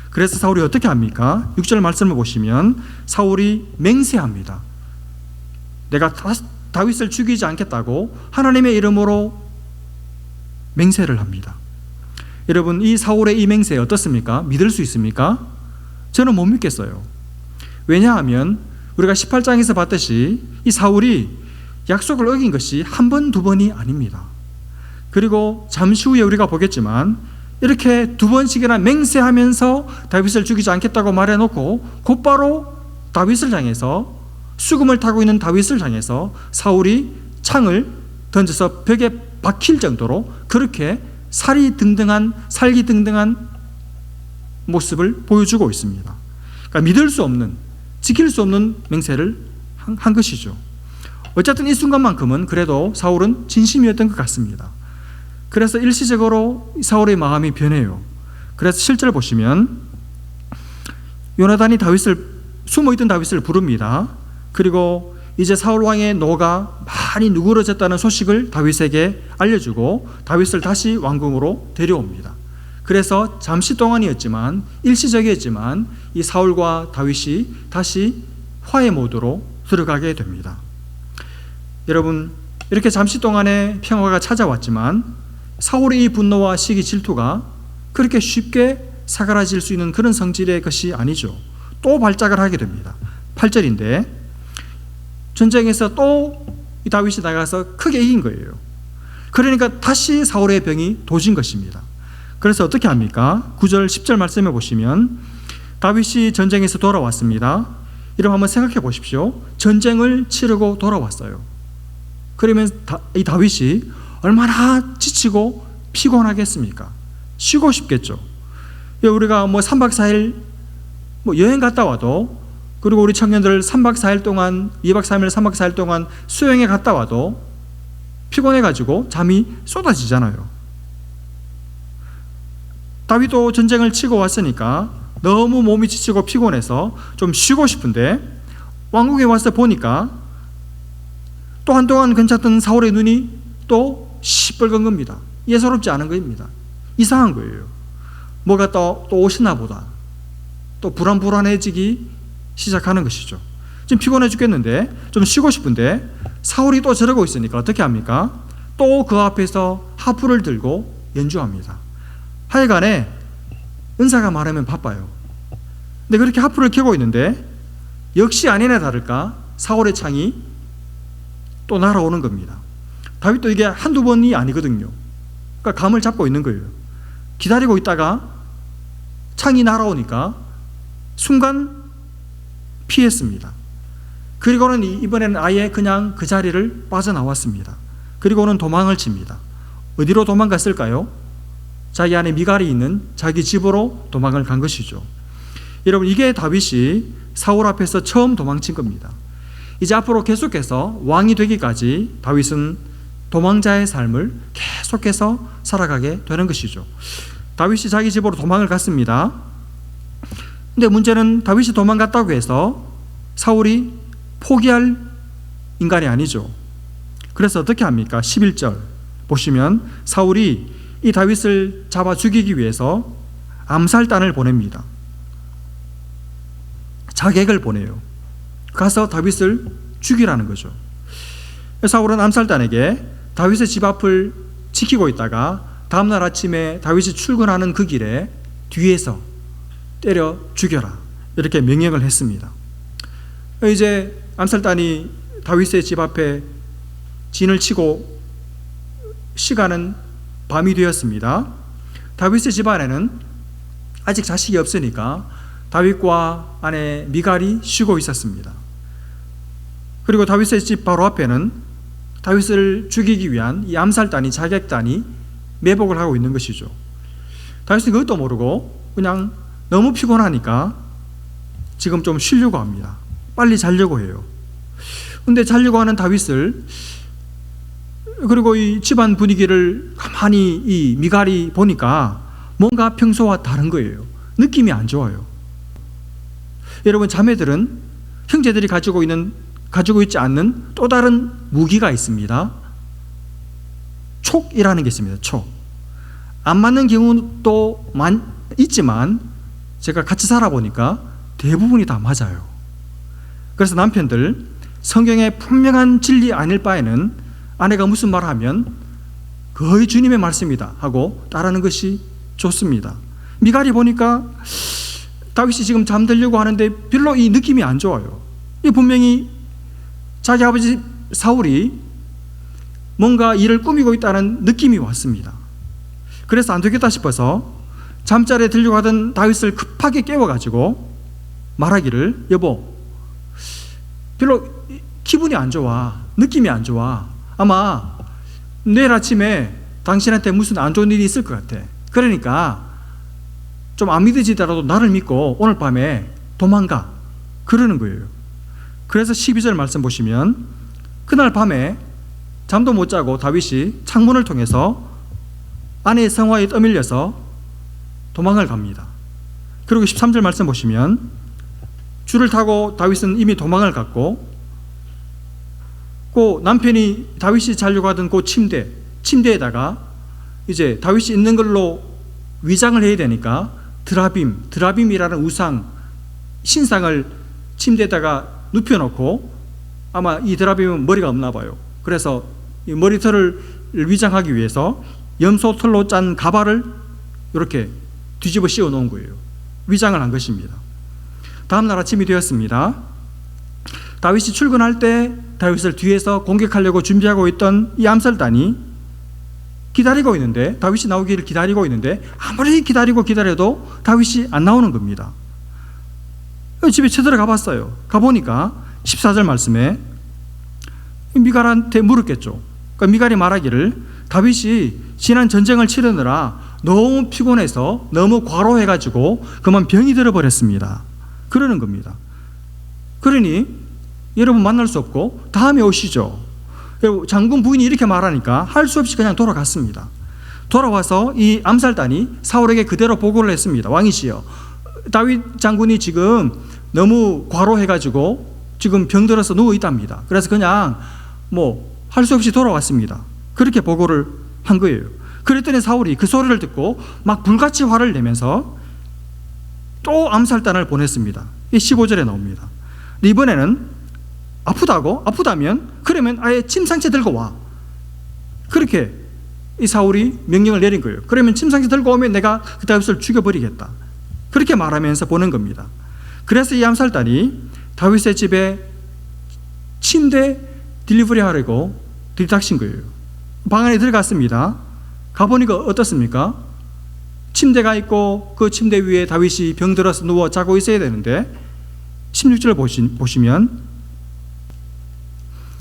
그래서 사울이 어떻게 합니까? 6절 말씀을 보시면 사울이 맹세합니다. 내가 다윗을 죽이지 않겠다고 하나님의 이름으로 맹세를 합니다. 여러분, 이 사울의 이 맹세 어떻습니까? 믿을 수 있습니까? 저는 못 믿겠어요. 왜냐하면 우리가 18장에서 봤듯이 이 사울이 약속을 어긴 것이 한 번, 두 번이 아닙니다. 그리고 잠시 후에 우리가 보겠지만 이렇게 두 번씩이나 맹세하면서 다윗을 죽이지 않겠다고 말해놓고 곧바로 다윗을 향해서, 수금을 타고 있는 다윗을 향해서 사울이 창을 던져서 벽에 박힐 정도로 그렇게 살기 등등한 모습을 보여주고 있습니다. 그러니까 믿을 수 없는, 지킬 수 없는 맹세를 한 것이죠. 어쨌든 이 순간만큼은 그래도 사울은 진심이었던 것 같습니다. 그래서 일시적으로 사울의 마음이 변해요. 그래서 실제로 보시면 요나단이 숨어있던 다윗을 부릅니다. 그리고 이제 사울 왕의 노가 많이 누그러졌다는 소식을 다윗에게 알려주고 다윗을 다시 왕궁으로 데려옵니다. 그래서 잠시 동안이었지만, 일시적이었지만 이 사울과 다윗이 다시 화해 모드로 들어가게 됩니다. 여러분, 이렇게 잠시 동안의 평화가 찾아왔지만 사울의 이 분노와 시기 질투가 그렇게 쉽게 사그라질 수 있는 그런 성질의 것이 아니죠. 또 발작을 하게 됩니다. 8절인데 전쟁에서 또 이 다윗이 나가서 크게 이긴 거예요. 그러니까 다시 사울의 병이 도진 것입니다. 그래서 어떻게 합니까? 9절 10절 말씀해 보시면 다윗이 전쟁에서 돌아왔습니다. 이러면 한번 생각해 보십시오. 전쟁을 치르고 돌아왔어요. 그러면 이 다윗이 얼마나 지치고 피곤하겠습니까? 쉬고 싶겠죠. 우리가 3박 4일 여행 갔다 와도, 그리고 우리 청년들 3박 4일 동안, 2박 3일 3박 4일 동안 수영에 갔다 와도 피곤해가지고 잠이 쏟아지잖아요. 다윗도 전쟁을 치고 왔으니까 너무 몸이 지치고 피곤해서 좀 쉬고 싶은데 왕궁에 와서 보니까 또 한동안 괜찮던 사울의 눈이 또 시뻘건 겁니다. 예사롭지 않은 겁니다. 이상한 거예요. 뭐가 또 오시나 보다. 또 불안해지기 시작하는 것이죠. 지금 피곤해 죽겠는데 좀 쉬고 싶은데 사울이 또 저러고 있으니까 어떻게 합니까? 또 그 앞에서 하프를 들고 연주합니다. 하여간에 은사가 많으면 바빠요. 근데 그렇게 하프를 켜고 있는데 역시 아니나 다를까 사울의 창이 또 날아오는 겁니다. 다윗도 이게 한두 번이 아니거든요. 그러니까 감을 잡고 있는 거예요. 기다리고 있다가 창이 날아오니까 순간 피했습니다. 그리고는 이번에는 아예 그냥 그 자리를 빠져나왔습니다. 그리고는 도망을 칩니다. 어디로 도망갔을까요? 자기 안에 미갈이 있는 자기 집으로 도망을 간 것이죠. 여러분, 이게 다윗이 사울 앞에서 처음 도망친 겁니다. 이제 앞으로 계속해서 왕이 되기까지 다윗은 도망자의 삶을 계속해서 살아가게 되는 것이죠. 다윗이 자기 집으로 도망을 갔습니다. 근데 문제는 다윗이 도망갔다고 해서 사울이 포기할 인간이 아니죠. 그래서 어떻게 합니까? 11절 보시면 사울이 이 다윗을 잡아 죽이기 위해서 암살단을 보냅니다. 자객을 보내요. 가서 다윗을 죽이라는 거죠. 사울은 암살단에게 다윗의 집 앞을 지키고 있다가 다음날 아침에 다윗이 출근하는 그 길에 뒤에서 때려 죽여라, 이렇게 명령을 했습니다. 이제 암살단이 다윗의 집 앞에 진을 치고 시간은 밤이 되었습니다. 다윗의 집 안에는 아직 자식이 없으니까 다윗과 아내 미갈이 쉬고 있었습니다. 그리고 다윗의 집 바로 앞에는 다윗을 죽이기 위한 이 암살단이, 자객단이 매복을 하고 있는 것이죠. 다윗은 그것도 모르고 그냥 너무 피곤하니까 지금 좀 쉬려고 합니다. 빨리 자려고 해요. 근데 자려고 하는 다윗을, 그리고 이 집안 분위기를 가만히 이 미갈이 보니까 뭔가 평소와 다른 거예요. 느낌이 안 좋아요. 여러분, 자매들은 형제들이 가지고 있지 않는 또 다른 무기가 있습니다. 촉이라는 게 있습니다. 촉. 안 맞는 경우도 있지만 제가 같이 살아보니까 대부분이 다 맞아요. 그래서 남편들, 성경의 분명한 진리 아닐 바에는 아내가 무슨 말을 하면 거의 주님의 말씀이다 하고 따르는 것이 좋습니다. 미갈이 보니까 다윗이 지금 잠들려고 하는데 별로 이 느낌이 안 좋아요. 이 분명히 자기 아버지 사울이 뭔가 일을 꾸미고 있다는 느낌이 왔습니다. 그래서 안 되겠다 싶어서 잠자리에 들려고 하던 다윗을 급하게 깨워가지고 말하기를, 여보, 별로 기분이 안 좋아, 느낌이 안 좋아, 아마 내일 아침에 당신한테 무슨 안 좋은 일이 있을 것 같아. 그러니까 좀 안 믿어지더라도 나를 믿고 오늘 밤에 도망가, 그러는 거예요. 그래서 12절 말씀 보시면 그날 밤에 잠도 못 자고 다윗이 창문을 통해서 아내의 성화에 떠밀려서 도망을 갑니다. 그리고 13절 말씀 보시면 줄을 타고 다윗은 이미 도망을 갔고, 그 남편이 다윗이 자려고 하던 그 침대에다가 이제 다윗이 있는 걸로 위장을 해야 되니까 드라빔이라는 우상, 신상을 침대에다가 눕혀놓고, 아마 이 드라빔은 머리가 없나 봐요. 그래서 이 머리털을 위장하기 위해서 염소털로 짠 가발을 이렇게 뒤집어 씌워 놓은 거예요. 위장을 한 것입니다. 다음날 아침이 되었습니다. 다윗이 출근할 때 다윗을 뒤에서 공격하려고 준비하고 있던 이 암살단이 기다리고 있는데, 다윗이 나오기를 기다리고 있는데 아무리 기다려도 다윗이 안 나오는 겁니다. 집에 쳐들어가 봤어요. 가보니까 14절 말씀에 미갈한테 물었겠죠. 그러니까 미갈이 말하기를, 다윗이 지난 전쟁을 치르느라 너무 피곤해서 너무 과로해가지고 그만 병이 들어버렸습니다, 그러는 겁니다. 그러니 여러분 만날 수 없고 다음에 오시죠. 장군 부인이 이렇게 말하니까 할 수 없이 그냥 돌아갔습니다. 돌아와서 이 암살단이 사울에게 그대로 보고를 했습니다. 왕이시여, 다윗 장군이 지금 너무 과로해가지고 지금 병들어서 누워있답니다. 그래서 그냥 할 수 없이 돌아왔습니다. 그렇게 보고를 한 거예요. 그랬더니 사울이 그 소리를 듣고 막 불같이 화를 내면서 또 암살단을 보냈습니다. 이 15절에 나옵니다. 근데 이번에는 아프다면 그러면 아예 침상채 들고 와, 그렇게 이 사울이 명령을 내린 거예요. 그러면 침상채 들고 오면 내가 그 다윗을 죽여버리겠다, 그렇게 말하면서 보낸 겁니다. 그래서 이 암살단이 다윗의 집에 침대 딜리버리 하려고 들이닥친 거예요. 방 안에 들어갔습니다. 가보니까 어떻습니까? 침대가 있고 그 침대 위에 다윗이 병들어서 누워 자고 있어야 되는데 16절 보시면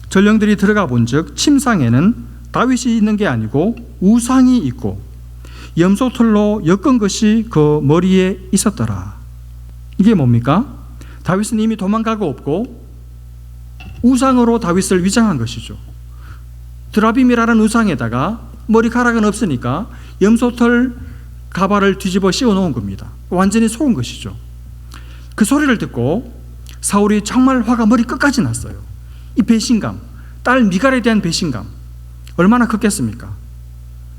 전령들이 들어가 본즉 침상에는 다윗이 있는 게 아니고 우상이 있고 염소털로 엮은 것이 그 머리에 있었더라. 이게 뭡니까? 다윗은 이미 도망가고 없고 우상으로 다윗을 위장한 것이죠. 드라빔이라는 우상에다가 머리카락은 없으니까 염소털 가발을 뒤집어 씌워 놓은 겁니다. 완전히 속은 것이죠. 그 소리를 듣고 사울이 정말 화가 머리 끝까지 났어요. 이 배신감, 딸 미갈에 대한 배신감 얼마나 컸겠습니까?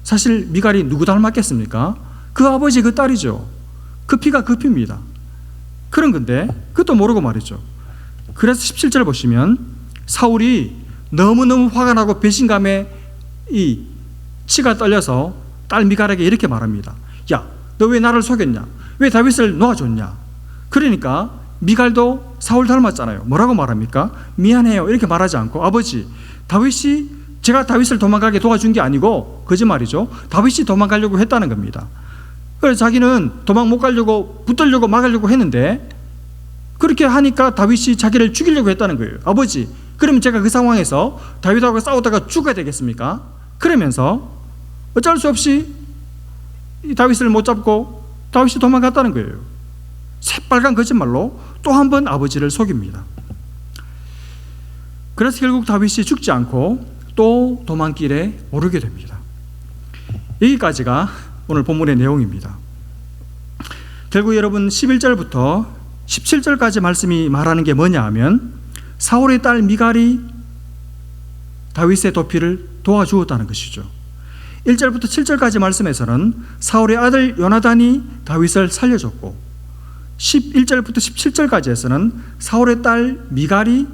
사실 미갈이 누구 닮았겠습니까? 그 아버지 그 딸이죠. 그 피가 그 피입니다. 그런 건데 그것도 모르고 말이죠. 그래서 17절 보시면 사울이 너무너무 화가 나고 배신감에 이 치가 떨려서 딸 미갈에게 이렇게 말합니다. 야, 너 왜 나를 속였냐? 왜 다윗을 놓아줬냐? 그러니까 미갈도 사울 닮았잖아요. 뭐라고 말합니까? 미안해요 이렇게 말하지 않고 아버지, 제가 다윗을 도망가게 도와준 게 아니고 거짓말이죠. 다윗이 도망가려고 했다는 겁니다. 그래서 자기는 도망 못 가려고 붙들려고 막으려고 했는데 그렇게 하니까 다윗이 자기를 죽이려고 했다는 거예요. 아버지, 그러면 제가 그 상황에서 다윗하고 싸우다가 죽어야 되겠습니까? 그러면서 어쩔 수 없이 다윗을 못 잡고 다윗이 도망갔다는 거예요. 새빨간 거짓말로 또 한 번 아버지를 속입니다. 그래서 결국 다윗이 죽지 않고 또 도망길에 오르게 됩니다. 여기까지가 오늘 본문의 내용입니다. 결국 여러분 11절부터 17절까지 말씀이 말하는 게 뭐냐 하면 사울의 딸 미갈이 다윗의 도피를 도와주었다는 것이죠. 1절부터 7절까지 말씀에서는 사울의 아들 요나단이 다윗을 살려줬고 11절부터 17절까지에서는 사울의 딸 미갈이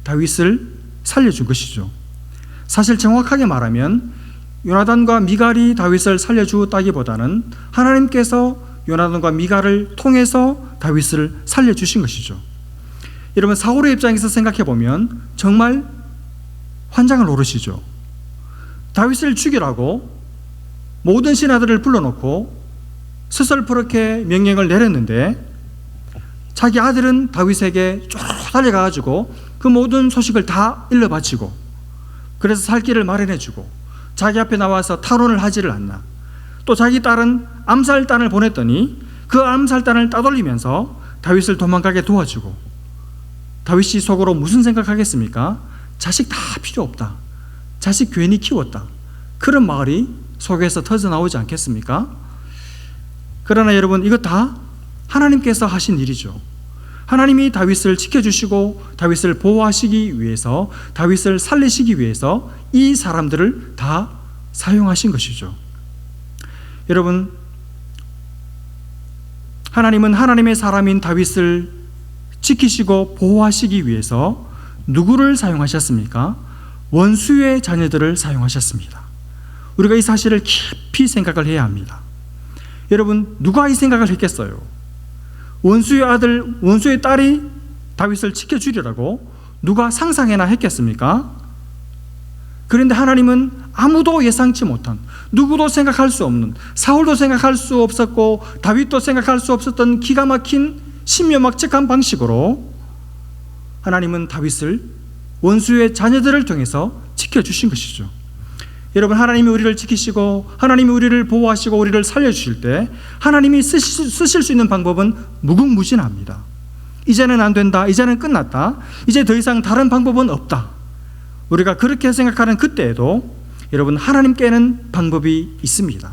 다윗을 살려준 것이죠. 사실 정확하게 말하면 요나단과 미갈이 다윗을 살려주었다기보다는 하나님께서 요나단과 미갈을 통해서 다윗을 살려주신 것이죠. 여러분 사울의 입장에서 생각해 보면 정말 환장을 오르시죠. 다윗을 죽이라고 모든 신하들을 불러놓고 스설프렇게 명령을 내렸는데 자기 아들은 다윗에게 쭉 달려가가지고 그 모든 소식을 다 일러바치고 그래서 살 길을 마련해주고 자기 앞에 나와서 탄원을 하지를 않나. 또 자기 딸은 암살단을 보냈더니 그 암살단을 따돌리면서 다윗을 도망가게 도와주고 다윗이 속으로 무슨 생각하겠습니까? 자식 다 필요 없다. 자식 괜히 키웠다. 그런 말이 속에서 터져나오지 않겠습니까? 그러나 여러분 이거 다 하나님께서 하신 일이죠. 하나님이 다윗을 지켜주시고 다윗을 보호하시기 위해서 다윗을 살리시기 위해서 이 사람들을 다 사용하신 것이죠. 여러분 하나님은 하나님의 사람인 다윗을 지키시고 보호하시기 위해서 누구를 사용하셨습니까? 원수의 자녀들을 사용하셨습니다. 우리가 이 사실을 깊이 생각을 해야 합니다. 여러분 누가 이 생각을 했겠어요? 원수의 아들, 원수의 딸이 다윗을 지켜주리라고 누가 상상해나 했겠습니까? 그런데 하나님은 아무도 예상치 못한, 누구도 생각할 수 없는, 사울도 생각할 수 없었고 다윗도 생각할 수 없었던 기가 막힌 신묘막측한 방식으로 하나님은 다윗을 원수의 자녀들을 통해서 지켜주신 것이죠. 여러분 하나님이 우리를 지키시고 하나님이 우리를 보호하시고 우리를 살려주실 때 하나님이 쓰실 수 있는 방법은 무궁무진합니다. 이제는 안 된다, 이제는 끝났다, 이제 더 이상 다른 방법은 없다. 우리가 그렇게 생각하는 그때에도 여러분 하나님께는 방법이 있습니다.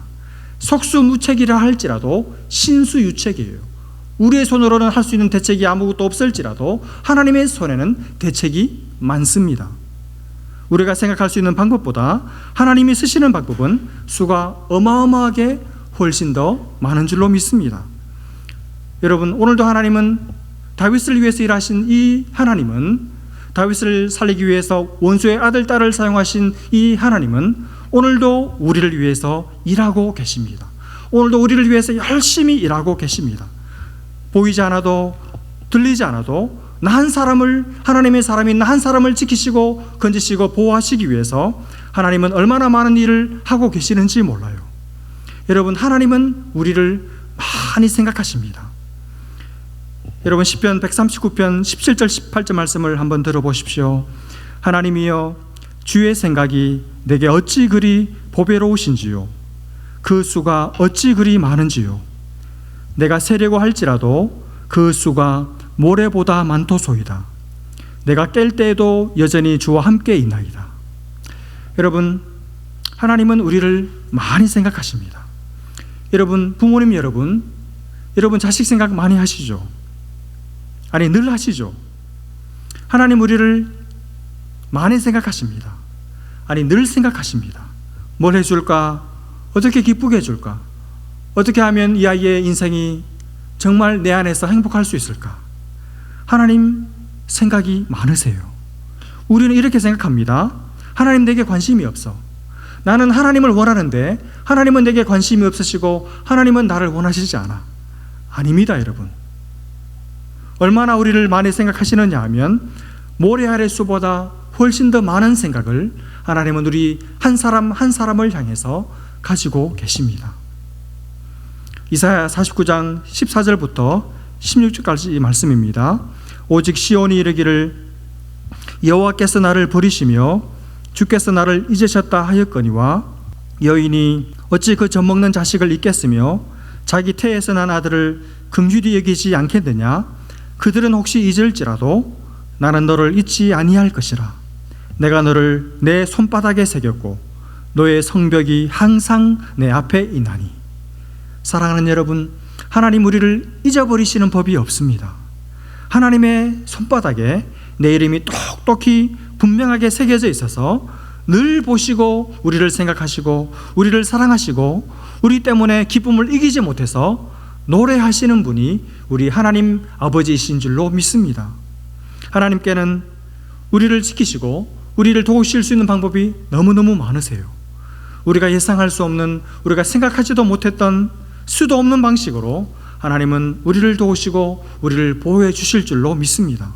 속수무책이라 할지라도 신수유책이에요. 우리의 손으로는 할 수 있는 대책이 아무것도 없을지라도 하나님의 손에는 대책이 많습니다. 우리가 생각할 수 있는 방법보다 하나님이 쓰시는 방법은 수가 어마어마하게 훨씬 더 많은 줄로 믿습니다. 여러분 오늘도 하나님은 다윗을 위해서 일하신 이 하나님은, 다윗을 살리기 위해서 원수의 아들 딸을 사용하신 이 하나님은 오늘도 우리를 위해서 일하고 계십니다. 오늘도 우리를 위해서 열심히 일하고 계십니다. 보이지 않아도 들리지 않아도 나 한 사람을, 하나님의 사람이 나 한 사람을 지키시고 건지시고 보호하시기 위해서 하나님은 얼마나 많은 일을 하고 계시는지 몰라요. 여러분, 하나님은 우리를 많이 생각하십니다. 여러분, 시편 139편 17절 18절 말씀을 한번 들어보십시오. 하나님이여, 주의 생각이 내게 어찌 그리 보배로우신지요, 그 수가 어찌 그리 많은지요. 내가 세려고 할지라도 그 수가 모래보다 많도소이다. 내가 깰 때에도 여전히 주와 함께 있나이다. 여러분, 하나님은 우리를 많이 생각하십니다. 여러분, 부모님 여러분 자식 생각 많이 하시죠? 아니, 늘 하시죠? 하나님 우리를 많이 생각하십니다. 아니, 늘 생각하십니다. 뭘 해줄까? 어떻게 기쁘게 해줄까? 어떻게 하면 이 아이의 인생이 정말 내 안에서 행복할 수 있을까? 하나님 생각이 많으세요. 우리는 이렇게 생각합니다. 하나님 내게 관심이 없어. 나는 하나님을 원하는데 하나님은 내게 관심이 없으시고 하나님은 나를 원하시지 않아. 아닙니다, 여러분. 얼마나 우리를 많이 생각하시느냐 하면 모래 아래 수보다 훨씬 더 많은 생각을 하나님은 우리 한 사람 한 사람을 향해서 가지고 계십니다. 이사야 49장 14절부터 16절까지 말씀입니다. 오직 시온이 이르기를 여호와께서 나를 버리시며 주께서 나를 잊으셨다 하였거니와 여인이 어찌 그 젖먹는 자식을 잊겠으며 자기 태에서 난 아들을 긍휼히 여기지 않겠느냐. 그들은 혹시 잊을지라도 나는 너를 잊지 아니할 것이라. 내가 너를 내 손바닥에 새겼고 너의 성벽이 항상 내 앞에 있나니. 사랑하는 여러분, 하나님 우리를 잊어버리시는 법이 없습니다. 하나님의 손바닥에 내 이름이 똑똑히 분명하게 새겨져 있어서 늘 보시고 우리를 생각하시고 우리를 사랑하시고 우리 때문에 기쁨을 이기지 못해서 노래하시는 분이 우리 하나님 아버지이신 줄로 믿습니다. 하나님께는 우리를 지키시고 우리를 도우실 수 있는 방법이 너무너무 많으세요. 우리가 예상할 수 없는, 우리가 생각하지도 못했던 수도 없는 방식으로 하나님은 우리를 도우시고 우리를 보호해 주실 줄로 믿습니다.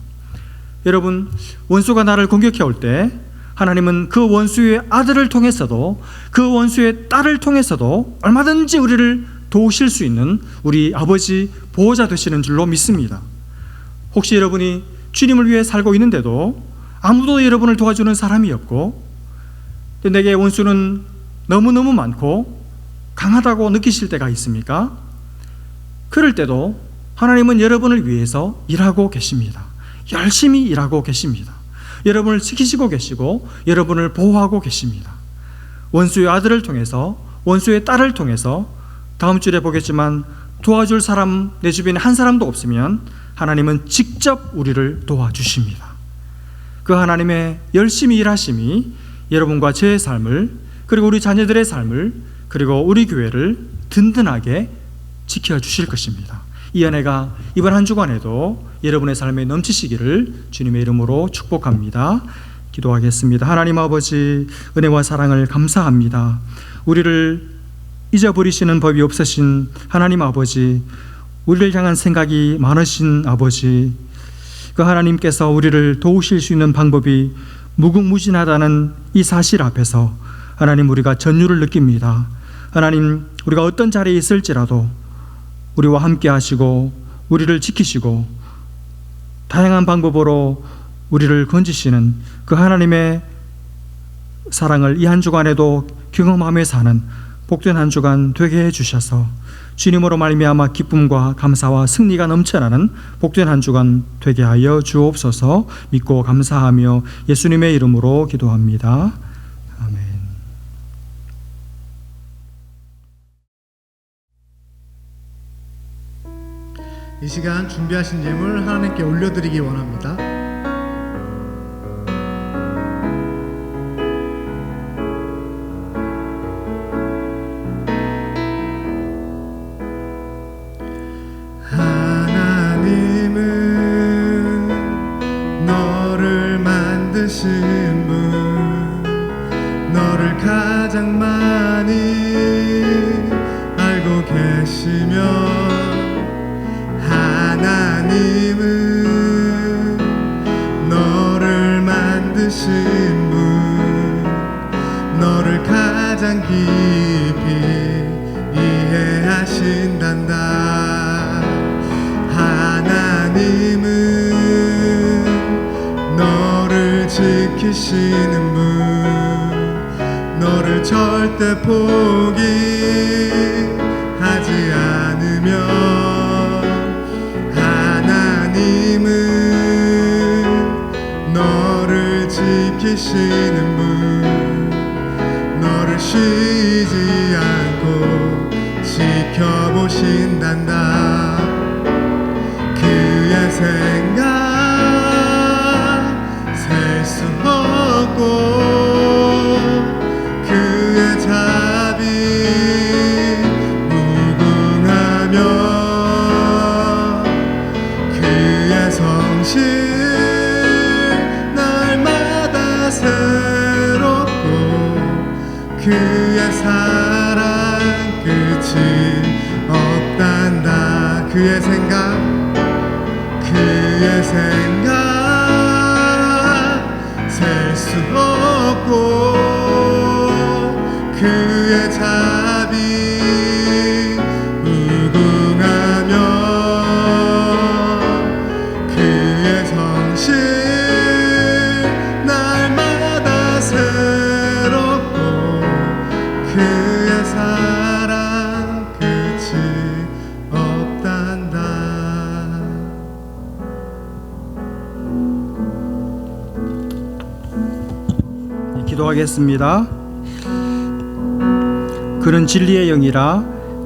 여러분, 원수가 나를 공격해 올 때 하나님은 그 원수의 아들을 통해서도 그 원수의 딸을 통해서도 얼마든지 우리를 도우실 수 있는 우리 아버지 보호자 되시는 줄로 믿습니다. 혹시 여러분이 주님을 위해 살고 있는데도 아무도 여러분을 도와주는 사람이 없고 내게 원수는 너무너무 많고 강하다고 느끼실 때가 있습니까? 그럴 때도 하나님은 여러분을 위해서 일하고 계십니다. 열심히 일하고 계십니다. 여러분을 지키시고 계시고 여러분을 보호하고 계십니다. 원수의 아들을 통해서, 원수의 딸을 통해서, 다음 주에 보겠지만 도와줄 사람 내 주변에 한 사람도 없으면 하나님은 직접 우리를 도와주십니다. 그 하나님의 열심히 일하심이 여러분과 제 삶을, 그리고 우리 자녀들의 삶을, 그리고 우리 교회를 든든하게 지켜주실 것입니다. 이 은혜가 이번 한 주간에도 여러분의 삶에 넘치시기를 주님의 이름으로 축복합니다. 기도하겠습니다. 하나님 아버지, 은혜와 사랑을 감사합니다. 우리를 잊어버리시는 법이 없으신 하나님 아버지, 우리를 향한 생각이 많으신 아버지, 그 하나님께서 우리를 도우실 수 있는 방법이 무궁무진하다는 이 사실 앞에서 하나님, 우리가 전율을 느낍니다. 하나님, 우리가 어떤 자리에 있을지라도 우리와 함께 하시고 우리를 지키시고 다양한 방법으로 우리를 건지시는 그 하나님의 사랑을 이 한 주간에도 경험하며 사는 복된 한 주간 되게 해주셔서 주님으로 말미암아 기쁨과 감사와 승리가 넘쳐나는 복된 한 주간 되게 하여 주옵소서. 믿고 감사하며 예수님의 이름으로 기도합니다. 아멘. 이 시간 준비하신 예물 하나님께 올려드리기 원합니다. 하나님은 너를 만드신 분, 너를 가장 많이 알고 계시며 하나님은 깊이 이해하신단다. 하나님은 너를 지키시는 분, 너를 절대 포기하지 않으며, 하나님은 너를 지키시는 분, 너를 쉬지 않고 지켜보신단다. 그의 생각 셀 수 없고 그의 자비 무궁하며 그의 성실 날마다 새롭고 그의 사랑 끝이 없단다. 그의 생각 셀 수 없고 그의 자비 무궁하며 그의 성실 날마다 새롭고 그의 사랑 끝이 없단다. 기도하겠습니다. 그는 진리의 영이라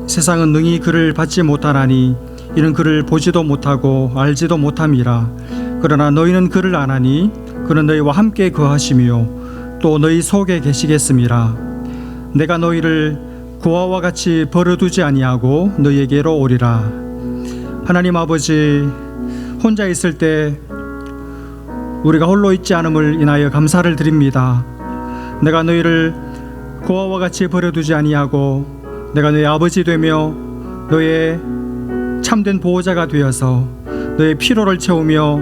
세상은 능히 그를 받지 못하나니 이는 그를 보지도 못하고 알지도 못함이라. 그러나 너희는 그를 아나니 그는 너희와 함께 거하시며 또 너희 속에 계시겠음이라. 내가 너희를 고아와 같이 버려두지 아니하고 너희에게로 오리라. 하나님 아버지, 혼자 있을 때 우리가 홀로 있지 않음을 인하여 감사를 드립니다. 내가 너희를 고아와 같이 버려두지 아니하고 내가 너희 아버지 되며 너의 참된 보호자가 되어서 너의 피로를 채우며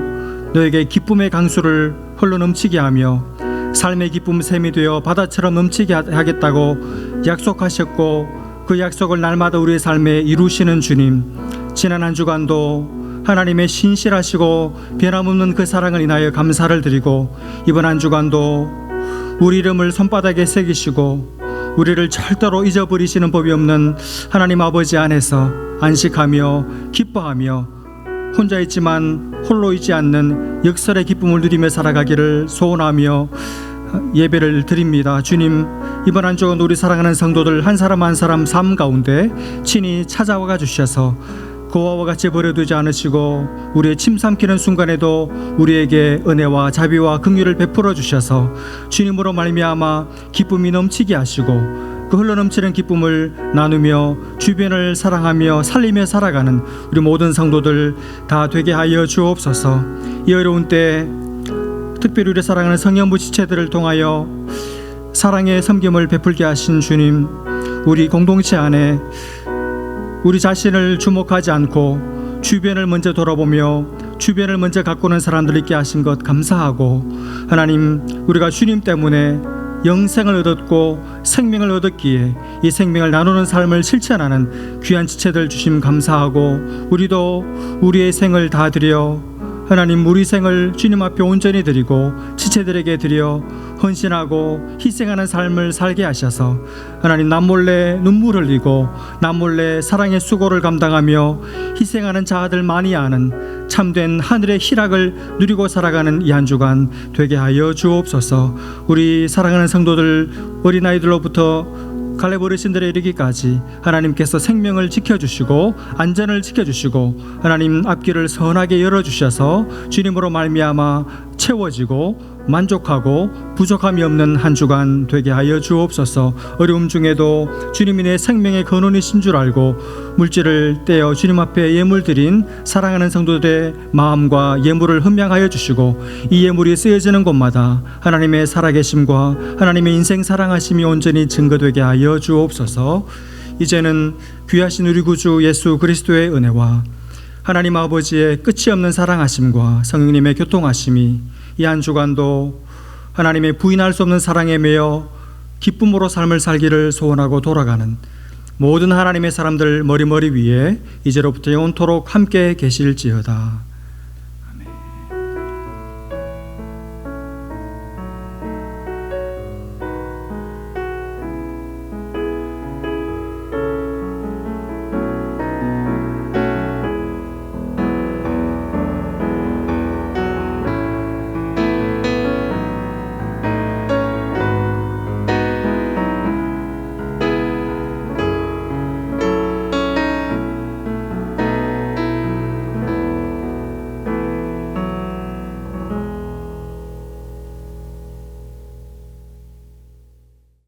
너에게 기쁨의 강수를 흘러넘치게 하며 삶의 기쁨 샘이 되어 바다처럼 넘치게 하겠다고 약속하셨고 그 약속을 날마다 우리의 삶에 이루시는 주님, 지난 한 주간도 하나님의 신실하시고 변함없는 그 사랑을 인하여 감사를 드리고 이번 한 주간도 우리 이름을 손바닥에 새기시고 우리를 절대로 잊어버리시는 법이 없는 하나님 아버지 안에서 안식하며 기뻐하며 혼자 있지만 홀로 있지 않는 역설의 기쁨을 누리며 살아가기를 소원하며 예배를 드립니다. 주님, 이번 한 주간 우리 사랑하는 성도들 한 사람 한 사람 삶 가운데 친히 찾아와 주셔서 고아와 같이 버려두지 않으시고 우리의 침 삼키는 순간에도 우리에게 은혜와 자비와 긍휼을 베풀어 주셔서 주님으로 말미암아 기쁨이 넘치게 하시고 그 흘러넘치는 기쁨을 나누며 주변을 사랑하며 살리며 살아가는 우리 모든 성도들 다 되게 하여 주옵소서. 이 어려운 때 특별히 우리 사랑하는 성령부 지체들을 통하여 사랑의 섬김을 베풀게 하신 주님, 우리 공동체 안에 우리 자신을 주목하지 않고 주변을 먼저 돌아보며 주변을 먼저 가꾸는 사람들 있게 하신 것 감사하고, 하나님, 우리가 주님 때문에 영생을 얻었고 생명을 얻었기에 이 생명을 나누는 삶을 실천하는 귀한 지체들 주심 감사하고, 우리도 우리의 생을 다 드려 하나님 우리 생을 주님 앞에 온전히 드리고 지체들에게 드려 헌신하고 희생하는 삶을 살게 하셔서 하나님 남몰래 눈물 흘리고 남몰래 사랑의 수고를 감당하며 희생하는 자아들 많이 아는 참된 하늘의 희락을 누리고 살아가는 이 한 주간 되게 하여 주옵소서. 우리 사랑하는 성도들 어린아이들로부터 갈렙 어르신들에 이르기까지 하나님께서 생명을 지켜주시고 안전을 지켜주시고 하나님 앞길을 선하게 열어주셔서 주님으로 말미암아 채워지고 만족하고 부족함이 없는 한 주간 되게 하여 주옵소서. 어려움 중에도 주님이 내 생명의 근원이신 줄 알고 물질을 떼어 주님 앞에 예물 드린 사랑하는 성도들의 마음과 예물을 흠양하여 주시고 이 예물이 쓰여지는 곳마다 하나님의 살아계심과 하나님의 인생 사랑하심이 온전히 증거되게 하여 주옵소서. 이제는 귀하신 우리 구주 예수 그리스도의 은혜와 하나님 아버지의 끝이 없는 사랑하심과 성령님의 교통하심이 이 한 주간도 하나님의 부인할 수 없는 사랑에 매여 기쁨으로 삶을 살기를 소원하고 돌아가는 모든 하나님의 사람들 머리머리 위에 이제로부터 영원토록 함께 계실지어다.